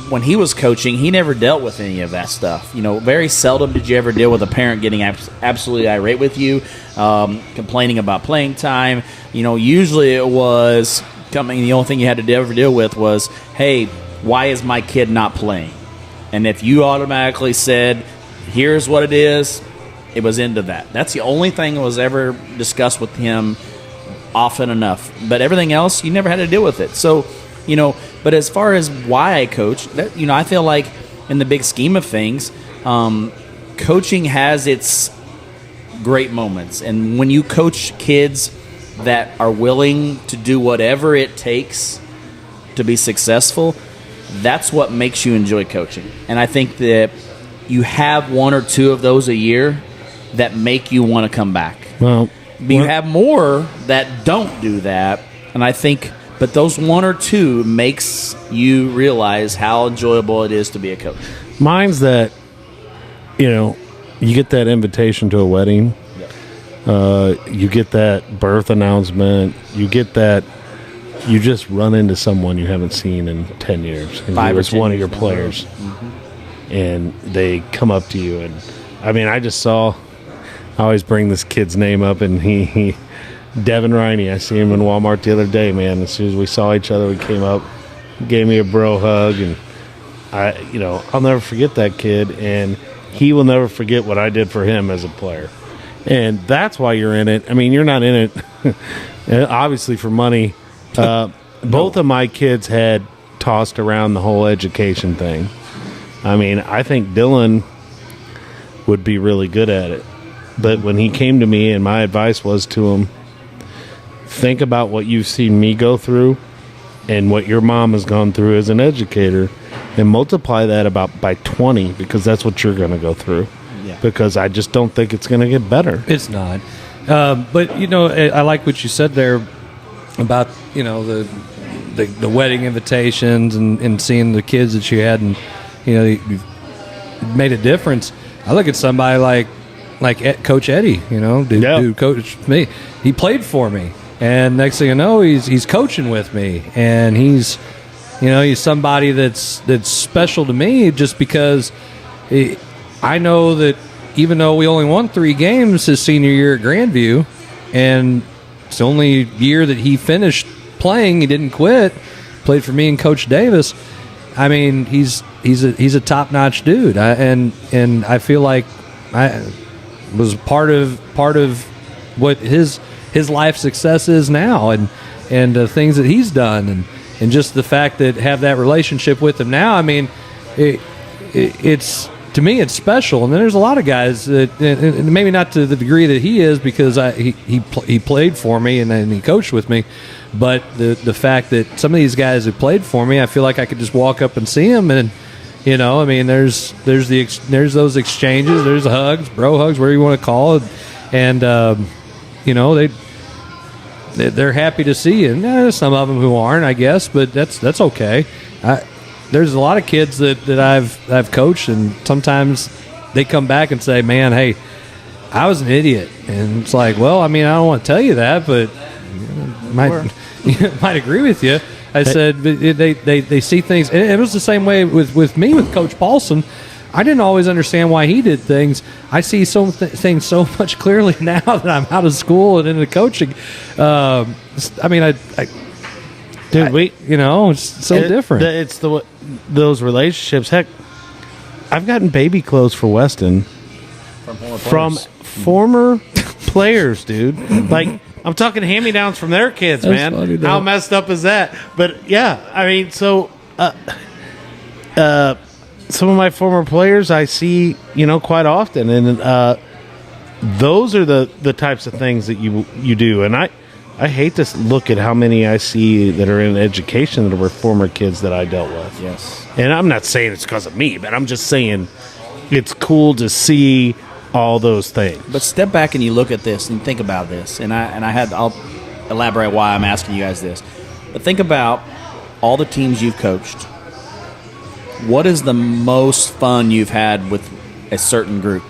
when he was coaching, he never dealt with any of that stuff. Very seldom did you ever deal with a parent getting absolutely irate with you, complaining about playing time. Usually it was coming. The only thing you had to ever deal with was, hey, why is my kid not playing? And if you automatically said, here's what it is, it was into that. That's the only thing that was ever discussed with him often enough. But everything else, you never had to deal with it. So, but as far as why I coach, I feel like in the big scheme of things, coaching has its great moments. And when you coach kids that are willing to do whatever it takes to be successful, that's what makes you enjoy coaching. And I think that you have one or two of those a year that make you want to come back. Well, but you have more that don't do that. And I think, but those one or two makes you realize how enjoyable it is to be a coach. Mine's that, you get that invitation to a wedding. You get that birth announcement. You get that. You just run into someone you haven't seen in 10 years. And it's one of your players. Mm-hmm. And they come up to you. And, I always bring this kid's name up. And he Devin Riney, I see him in Walmart the other day, man. As soon as we saw each other, we came up, gave me a bro hug. And, I'll never forget that kid. And he will never forget what I did for him as a player. And that's why you're in it. You're not in it, obviously, for money. Both of my kids had tossed around the whole education thing. I think Dylan would be really good at it. But when he came to me, and my advice was to him, think about what you've seen me go through and what your mom has gone through as an educator, and multiply that by 20, because that's what you're going to go through. Yeah. Because I just don't think it's going to get better. It's not. But, I like what you said there about, the wedding invitations and seeing the kids that you had, and, you made a difference. I look at somebody like Coach Eddie, dude coached me. He played for me. And next thing I know, he's coaching with me. And he's somebody that's special to me just because I know that even though we only won 3 games his senior year at Grandview, and it's the only year that he finished playing, he didn't quit, played for me and Coach Davis. He's he's a top notch dude, and I feel like I was part of what his life success is now, and things that he's done, and just the fact that have that relationship with him now. I mean, it's to me it's special. And then there's a lot of guys that, and maybe not to the degree that he is, because he played for me and he coached with me. But the fact that some of these guys who played for me, I feel like I could just walk up and see them, and I mean, there's those exchanges, there's hugs, bro hugs, whatever you want to call it, and they're happy to see you. And there's some of them who aren't, I guess, but that's okay. There's a lot of kids that I've coached, and sometimes they come back and say, "Man, hey, I was an idiot," and it's like, well, I mean, I don't want to tell you that, but might agree with you. I said they see things, and it was the same way with me with Coach Paulson. I didn't always understand why he did things. I see things so much clearly now that I'm out of school and into coaching. I mean, it's so different. It's those relationships. Heck, I've gotten baby clothes for Weston from former players, dude. Like, I'm talking hand-me-downs from their kids, man. Funny, how messed up is that? But yeah, I mean, so some of my former players I see, quite often, and those are the types of things that you do. And I hate to look at how many I see that are in education that were former kids that I dealt with. Yes. And I'm not saying it's because of me, but I'm just saying it's cool to see all those things. But step back and you look at this and think about this, and I'll elaborate why I'm asking you guys this. But think about all the teams you've coached. What is the most fun you've had with a certain group?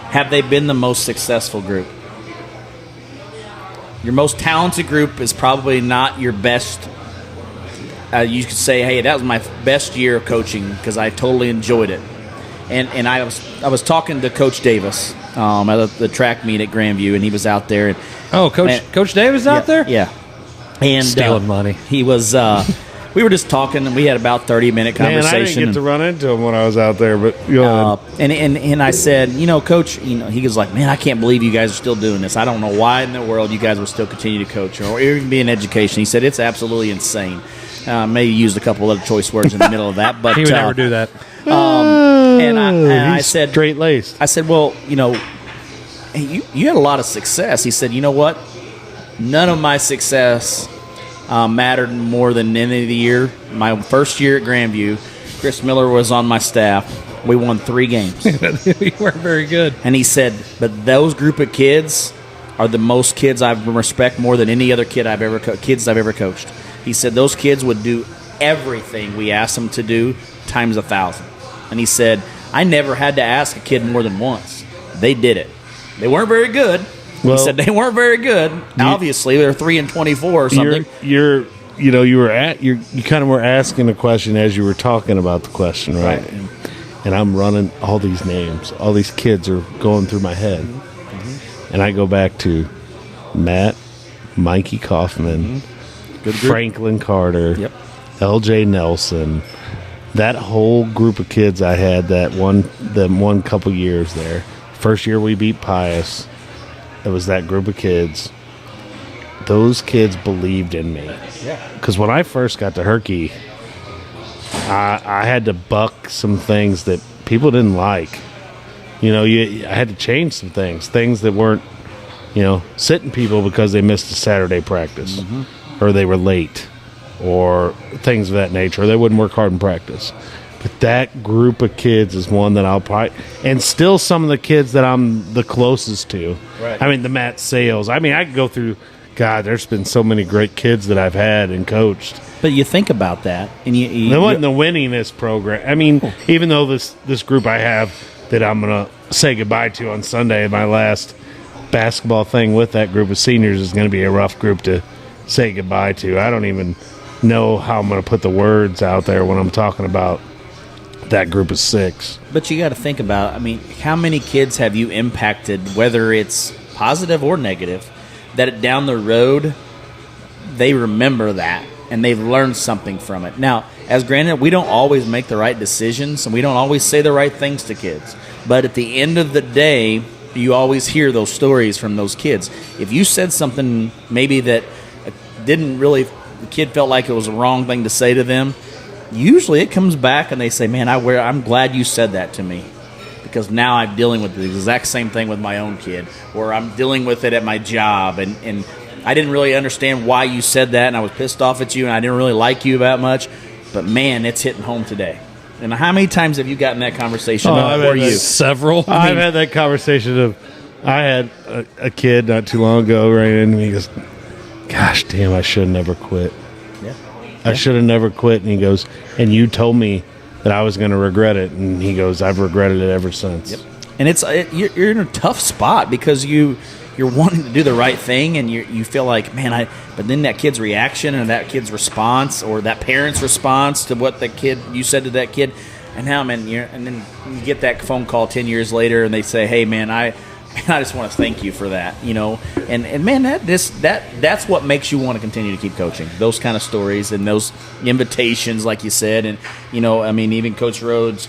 Have they been the most successful group? Your most talented group is probably not your best. You could say, hey, that was my best year of coaching because I totally enjoyed it. And I was talking to Coach Davis at the track meet at Grandview, and he was out there. Coach Davis out there? Yeah. And stealing money. He was. We were just talking, and we had about 30-minute conversation. Man, I didn't get to run into him when I was out there, but and I said, Coach, he was like, man, I can't believe you guys are still doing this. I don't know why in the world you guys will still continue to coach or even be in education. He said it's absolutely insane. Maybe used a couple other choice words in the middle of that, but he would never do that. And I said, straight laced. I said, well, hey, you had a lot of success. He said, you know what? None of my success mattered more than any of the year. My first year at Grandview, Chris Miller was on my staff. We won 3 games. You weren't very good. And he said, but those group of kids are the most kids I respect more than any other kids I've ever coached. He said those kids would do everything we asked them to do times 1,000. And he said, I never had to ask a kid more than once. They did it. They weren't very good. He said they weren't very good. Obviously, they're 3-24 or something. You kind of were asking a question as you were talking about the question, right? And I'm running all these names. All these kids are going through my head. Mm-hmm. And I go back to Matt, Mikey Kaufman, Franklin Carter, LJ Nelson, that whole group of kids I had that one couple years there. First year we beat Pius. It was that group of kids. Those kids believed in me. Yeah. Because when I first got to Herky, I had to buck some things that people didn't like. I had to change some things that weren't, sitting people because they missed a Saturday practice, or they were late, or things of that nature, or they wouldn't work hard in practice. But that group of kids is one that I'll probably, and still some of the kids that I'm the closest to. Right. I mean, the Matt Sales. I mean, I could go through, God, there's been so many great kids that I've had and coached. But you think about that, and there wasn't the winningest program. I mean, even though this group I have that I'm going to say goodbye to on Sunday, my last basketball thing with that group of seniors is going to be a rough group to say goodbye to. I don't even know how I'm going to put the words out there when I'm talking about that group of 6. But you got to think about, how many kids have you impacted, whether it's positive or negative, that down the road they remember that and they've learned something from it. Now, as granted, we don't always make the right decisions, and we don't always say the right things to kids. But at the end of the day, you always hear those stories from those kids. If you said something maybe that didn't really, the kid felt like it was a wrong thing to say to them, usually it comes back and they say, man, I'm glad you said that to me, because now I'm dealing with the exact same thing with my own kid, or I'm dealing with it at my job, and I didn't really understand why you said that, and I was pissed off at you, and I didn't really like you that much, but man, it's hitting home today. And how many times have you gotten that conversation? Or you? Several. I've had that conversation I had a kid not too long ago right in, and he goes, gosh damn, I should have never quit. Yeah. I should have never quit. And he goes, and you told me that I was going to regret it. And he goes, I've regretted it ever since. Yep. And you're in a tough spot because you're wanting to do the right thing, and you feel like, man, but then that kid's reaction and that kid's response, or that parent's response to what you said to that kid, and now, man, and then you get that phone call 10 years later, and they say, hey, man, I just want to thank you for that, and man, that's what makes you want to continue to keep coaching. Those kind of stories and those invitations, like you said, and even Coach Rhodes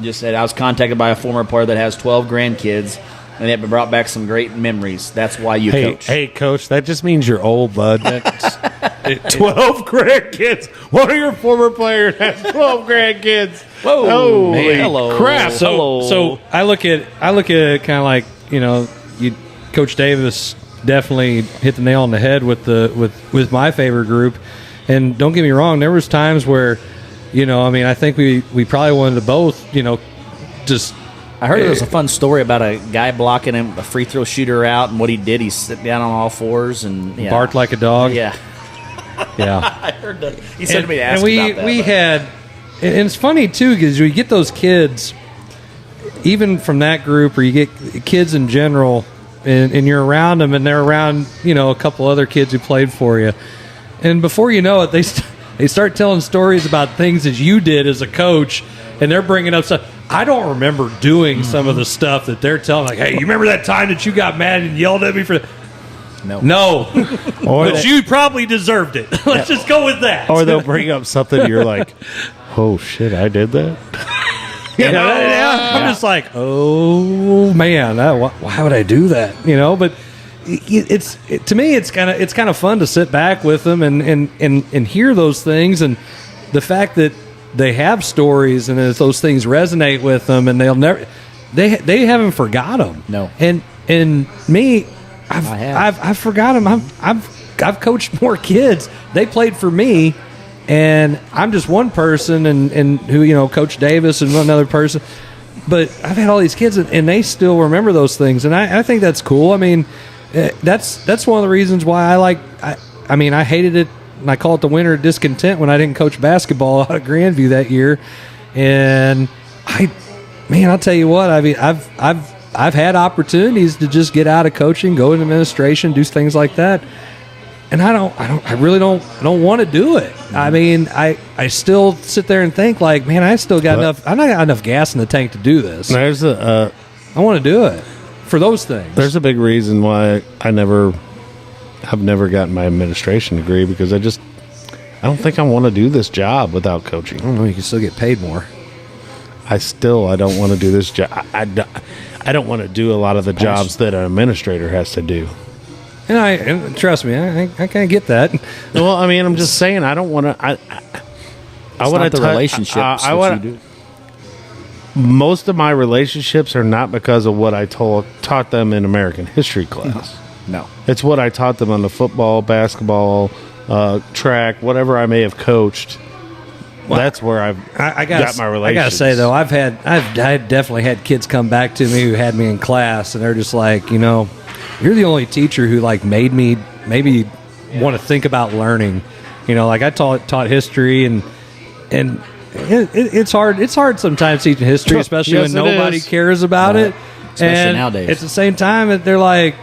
just said, I was contacted by a former player that has 12 grandkids, and it brought back some great memories. That's why you coach. Hey, Coach, that just means you're old, bud. 12 grandkids. One of your former players has 12 grandkids. Whoa, holy hello, crap! So I look at it kind of like, Coach Davis definitely hit the nail on the head with my favorite group. And don't get me wrong, there was times where, I think we probably wanted to both, just. I heard there was a fun story about a guy blocking him, a free throw shooter out, and what he did, he sat down on all fours and barked like a dog. Yeah. I heard that. He said to me to ask about that. We had, and it's funny too, because you get those kids, even from that group, or you get kids in general, and you're around them, and they're around, a couple other kids who played for you, and before you know it, they start telling stories about things that you did as a coach, and they're bringing up stuff. I don't remember doing some of the stuff that they're telling, like, hey, you remember that time that you got mad and yelled at me for that? No. But you probably deserved it. Let's just go with that. Or they'll bring up something you're like, oh, shit, I did that? I'm just like, oh, man, why would I do that? But to me, it's kind of fun to sit back with them and hear those things, and the fact that they have stories, and if those things resonate with them, and they haven't forgot them. No. And me, I've forgot them. I've coached more kids. They played for me, and I'm just one person, and who Coach Davis and one other person. But I've had all these kids, and they still remember those things, and I think that's cool. I mean, that's one of the reasons why I hated it. And I call it the winter of discontent when I didn't coach basketball out of Grandview that year. And I'll tell you what, I've had opportunities to just get out of coaching, go into administration, do things like that. And I really don't want to do it. I mean, I still sit there and think like, man, I still got enough. I got enough gas in the tank to do this. I want to do it for those things. There's a big reason why I've never gotten my administration degree, because I don't think I want to do this job without coaching. I don't know. You can still get paid more. I don't want to do this job. I don't want to do a lot of the jobs that an administrator has to do. And trust me, I kind of get that. Well, I mean, I'm just saying, I don't want to. I want to relationships. you do. Most of my relationships are not because of what I taught them in American history class. No. It's what I taught them on the football, basketball, track, whatever I may have coached. Well, that's where I got my relations. I gotta say though, I've definitely had kids come back to me who had me in class, and they're just like, you're the only teacher who like made me maybe want to think about learning. Like I taught history, and it's hard. It's hard sometimes teaching history, especially when nobody cares about it. Especially nowadays. At the same time, they're like,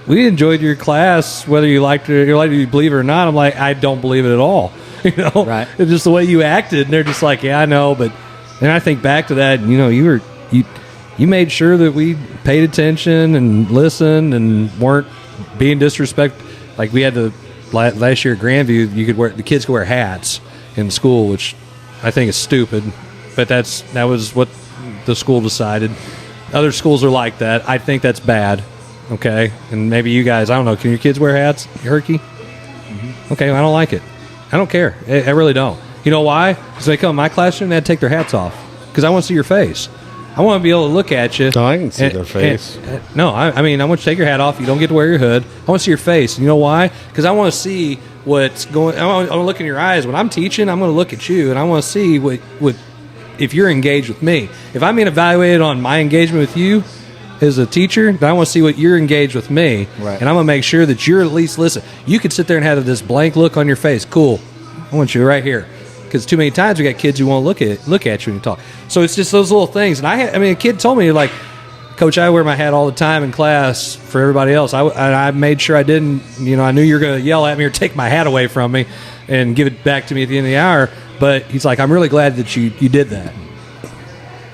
we enjoyed your class, whether you liked it, you believe it or not. I'm like, I don't believe it at all. Right? It's just the way you acted, and they're just like, yeah, I know. But then I think back to that, and, you made sure that we paid attention and listened and weren't being disrespectful. Like we had to last year at Grandview, the kids could wear hats in school, which I think is stupid. But that was what the school decided. Other schools are like that. I think that's bad. Okay, and maybe you guys, I don't know. Can your kids wear hats, Herky? Mm-hmm. Okay, well, I don't like it. I don't care. I really don't. You know why? Because they come in my classroom, they had to take their hats off. Because I want to see your face. I want to be able to look at you. No, I can see their face. I mean, I want you to take your hat off. You don't get to wear your hood. I want to see your face. You know why? Because I want to see what's going. I want to look in your eyes when I'm teaching. I'm going to look at you, and I want to see what if you're engaged with me. If I'm being evaluated on my engagement with you as a teacher, then I want to see what you're engaged with me, right. And I'm going to make sure that you're at least listen. You could sit there and have this blank look on your face. Cool. I want you right here. Because too many times we got kids who won't look at you when you talk. So it's just those little things. And a kid told me, like, Coach, I wear my hat all the time in class for everybody else. I made sure I didn't, I knew you were going to yell at me or take my hat away from me and give it back to me at the end of the hour. But he's like, I'm really glad that you did that.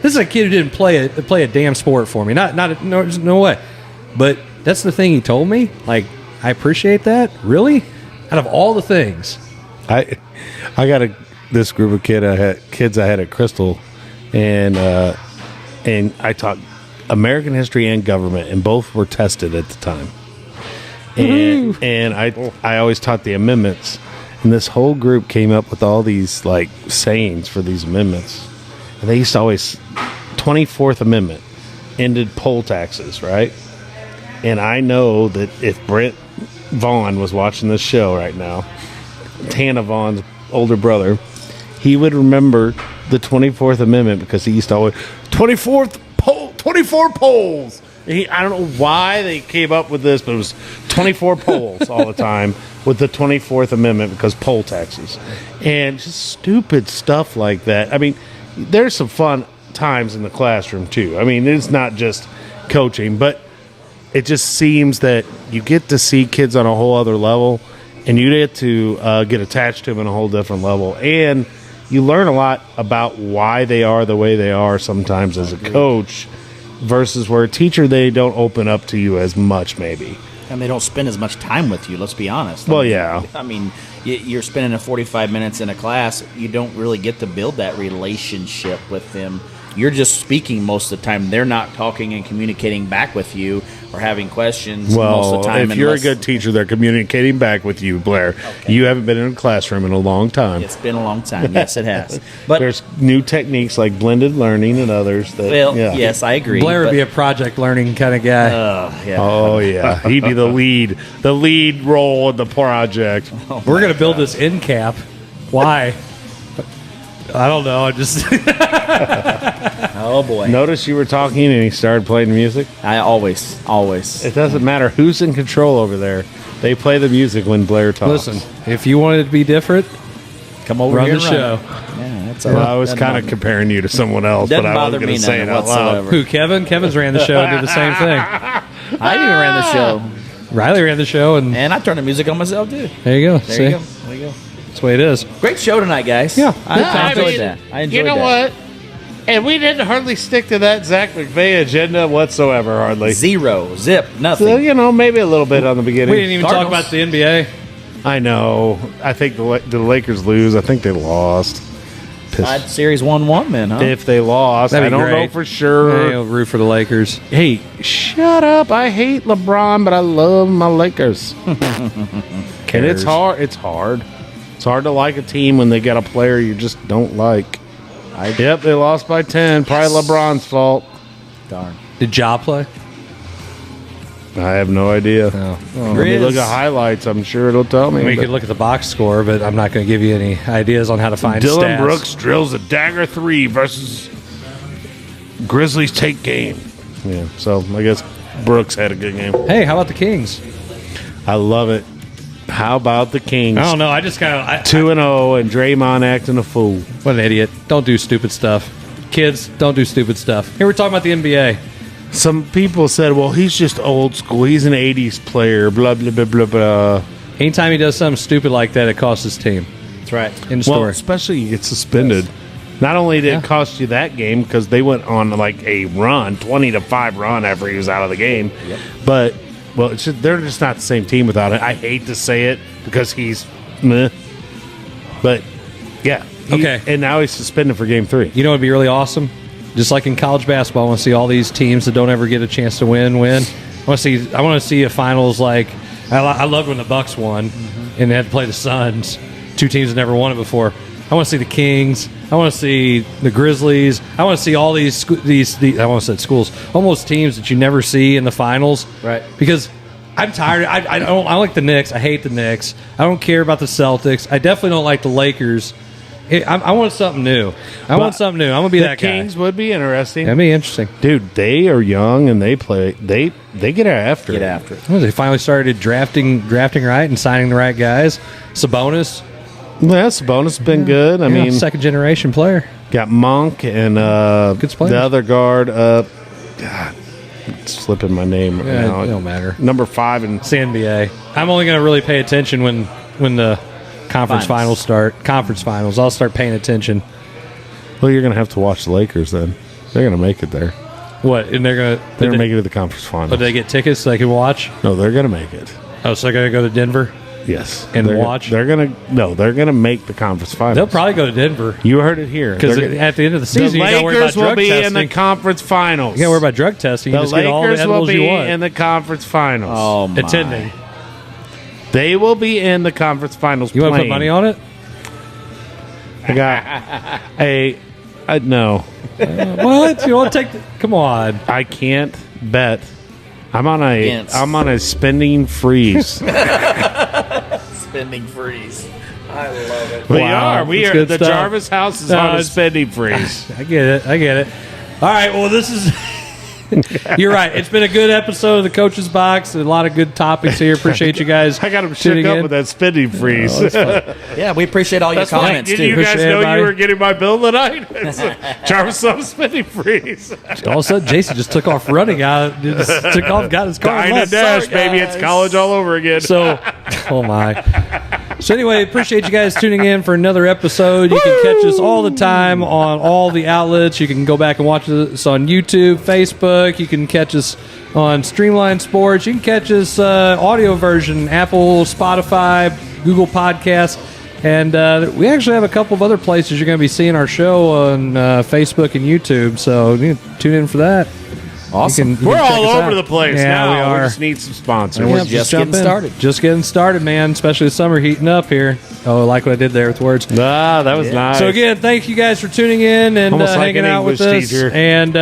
This is a kid who didn't play a damn sport for me. No way. But that's the thing he told me. Like, I appreciate that. Really? Out of all the things. I got this group of kids I had at Crystal, and I taught American history and government, and both were tested at the time. And I always taught the amendments, and this whole group came up with all these like sayings for these amendments. And they used to always 24th Amendment ended poll taxes, right? And I know that if Brent Vaughn was watching this show right now, Tana Vaughn's older brother, he would remember the 24th Amendment because he used to always 24 polls. I don't know why they came up with this, but it was 24 polls all the time with the 24th Amendment because poll taxes and just stupid stuff like that. I mean, there's some fun times in the classroom too. I mean, it's not just coaching, but it just seems that you get to see kids on a whole other level, and you get to get attached to them on a whole different level, and you learn a lot about why they are the way they are sometimes as a coach versus where a teacher, they don't open up to you as much maybe. And they don't spend as much time with you, let's be honest. Yeah. I mean, you're spending 45 minutes in a class. You don't really get to build that relationship with them. You're just speaking most of the time. They're not talking and communicating back with you or having questions most of the time. If you're a good teacher, they're communicating back with you, Blair. Okay. You haven't been in a classroom in a long time. It's been a long time. Yes, it has. But there's new techniques like blended learning and others. Yes, I agree. Blair would be a project learning kind of guy. Oh, yeah. He'd be the lead role in the project. We're going to build this end cap. Why? I don't know. I just. Oh boy! Notice you were talking and he started playing music. I always. It doesn't matter who's in control over there. They play the music when Blair talks. Listen, if you wanted to be different, come over run here the show. Yeah, that's well, I was kind of comparing you to someone else, but I wasn't going to say it out loud. Who? Kevin? Kevin's ran the show and did the same thing. I even ran the show. Riley ran the show, and I turned the music on myself too. There you go. There you go. That's the way it is. Great show tonight, guys. Yeah. I enjoyed that. I enjoyed that. You know what? And we didn't hardly stick to that Zach McVey agenda whatsoever, hardly. Zero. Zip. Nothing. So, maybe a little bit on the beginning. We didn't even talk about the NBA. I know. I think the Lakers lose. I think they lost. Series 1-1 then, huh? If they lost. I don't know for sure. Hey, I'll root for the Lakers. Hey, shut up. I hate LeBron, but I love my Lakers. And it's hard. It's hard. It's hard to like a team when they got a player you just don't like. Yep, they lost by 10. Probably LeBron's fault. Darn. Did Ja play? I have no idea. No. Let me look at highlights. I'm sure it'll tell me. We could look at the box score, but I'm not going to give you any ideas on how to find Dylan stats. Brooks drills a dagger 3 versus Grizzlies take game. Yeah, so I guess Brooks had a good game. Hey, how about the Kings? I love it. How about the Kings? I don't know. I just kind of 2-0 and Draymond acting a fool. What an idiot! Don't do stupid stuff, kids. Don't do stupid stuff. Here we're talking about the NBA. Some people said, "Well, he's just old school. He's an '80s player." Blah blah blah blah blah. Anytime he does something stupid like that, it costs his team. That's right. In the story. Well, especially you get suspended. Yes. Not only did it cost you that game because they went on like a run, 20-5 run after he was out of the game, but Well, they're just not the same team without it. I hate to say it because he's meh. But, yeah. Okay. And now he's suspended for Game 3. You know what would be really awesome? Just like in college basketball, I want to see all these teams that don't ever get a chance to win. I want to see a finals like I loved when the Bucks won and they had to play the Suns, two teams that never won it before. I want to see the Kings. I want to see the Grizzlies. I want to see all these I almost said schools, almost teams that you never see in the finals. Right. Because I'm tired. I like the Knicks. I hate the Knicks. I don't care about the Celtics. I definitely don't like the Lakers. I want something new. I want something new. I'm gonna be that guy. The Kings would be interesting. That'd be interesting, dude. They are young and they play. They get after it. Well, they finally started drafting right and signing the right guys. Sabonis. Yeah, Sabonis has been good. I mean, second generation player. Got Monk and good the other guard. God, it's slipping my name right now. It don't matter. Number 5 in it's the NBA. I'm only gonna really pay attention when the conference finals start. Conference finals. I'll start paying attention. Well, you're going to have to watch the Lakers then. They're going to make it there. What? And they're going to make it to the conference finals. But they get tickets so they can watch? No, they're going to make it. Oh, so they're going to go to Denver? Yes. And watch? They're going to make the conference finals. They'll probably go to Denver. You heard it here. Because at the end of the season, the you got to worry about Lakers will drug be testing. in the conference finals. You got to worry about drug testing. You The just get all the Lakers will edibles you be want. in the conference finals. Oh, my. Attending. They will be in the conference finals. You want to put money on it? I got no. What? You want to take? Come on. I can't bet. I'm on a spending freeze. Spending freeze. I love it. We are. The stuff. Jarvis house is on a spending freeze. I get it. All right. Well, this is. You're right. It's been a good episode of the Coach's Box. A lot of good topics here. Appreciate you guys. I got him shook up with that spending freeze. Yeah, we appreciate all your comments, Did too. you guys Appreciate know everybody. you were getting my bill tonight? Jarvis on a spending freeze. All of a sudden, Jason just took off running out. Just took off, got his car. and Dying left. to dash, Sorry, baby. guys. It's college all over again. So, oh my. So anyway, appreciate you guys tuning in for another episode. You can catch us all the time on all the outlets. You can go back and watch us on YouTube, Facebook. You can catch us on Streamline Sports. You can catch us audio version, Apple, Spotify, Google Podcasts. And we actually have a couple of other places you're going to be seeing our show on Facebook and YouTube. So you can tune in for that. Awesome. We're all over the place now. We are. We just need some sponsors. And we're just jumping getting started. Just getting started, man. Especially the summer heating up here. Oh, I like what I did there with words. Ah, that was nice. So again, thank you guys for tuning in and Almost like hanging an out with English us. teacher. And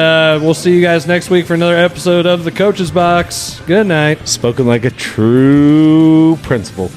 we'll see you guys next week for another episode of the Coach's Box. Good night. Spoken like a true principal.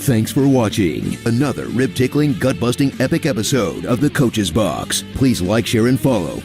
Thanks for watching another rib-tickling, gut-busting, epic episode of the Coach's Box. Please like, share, and follow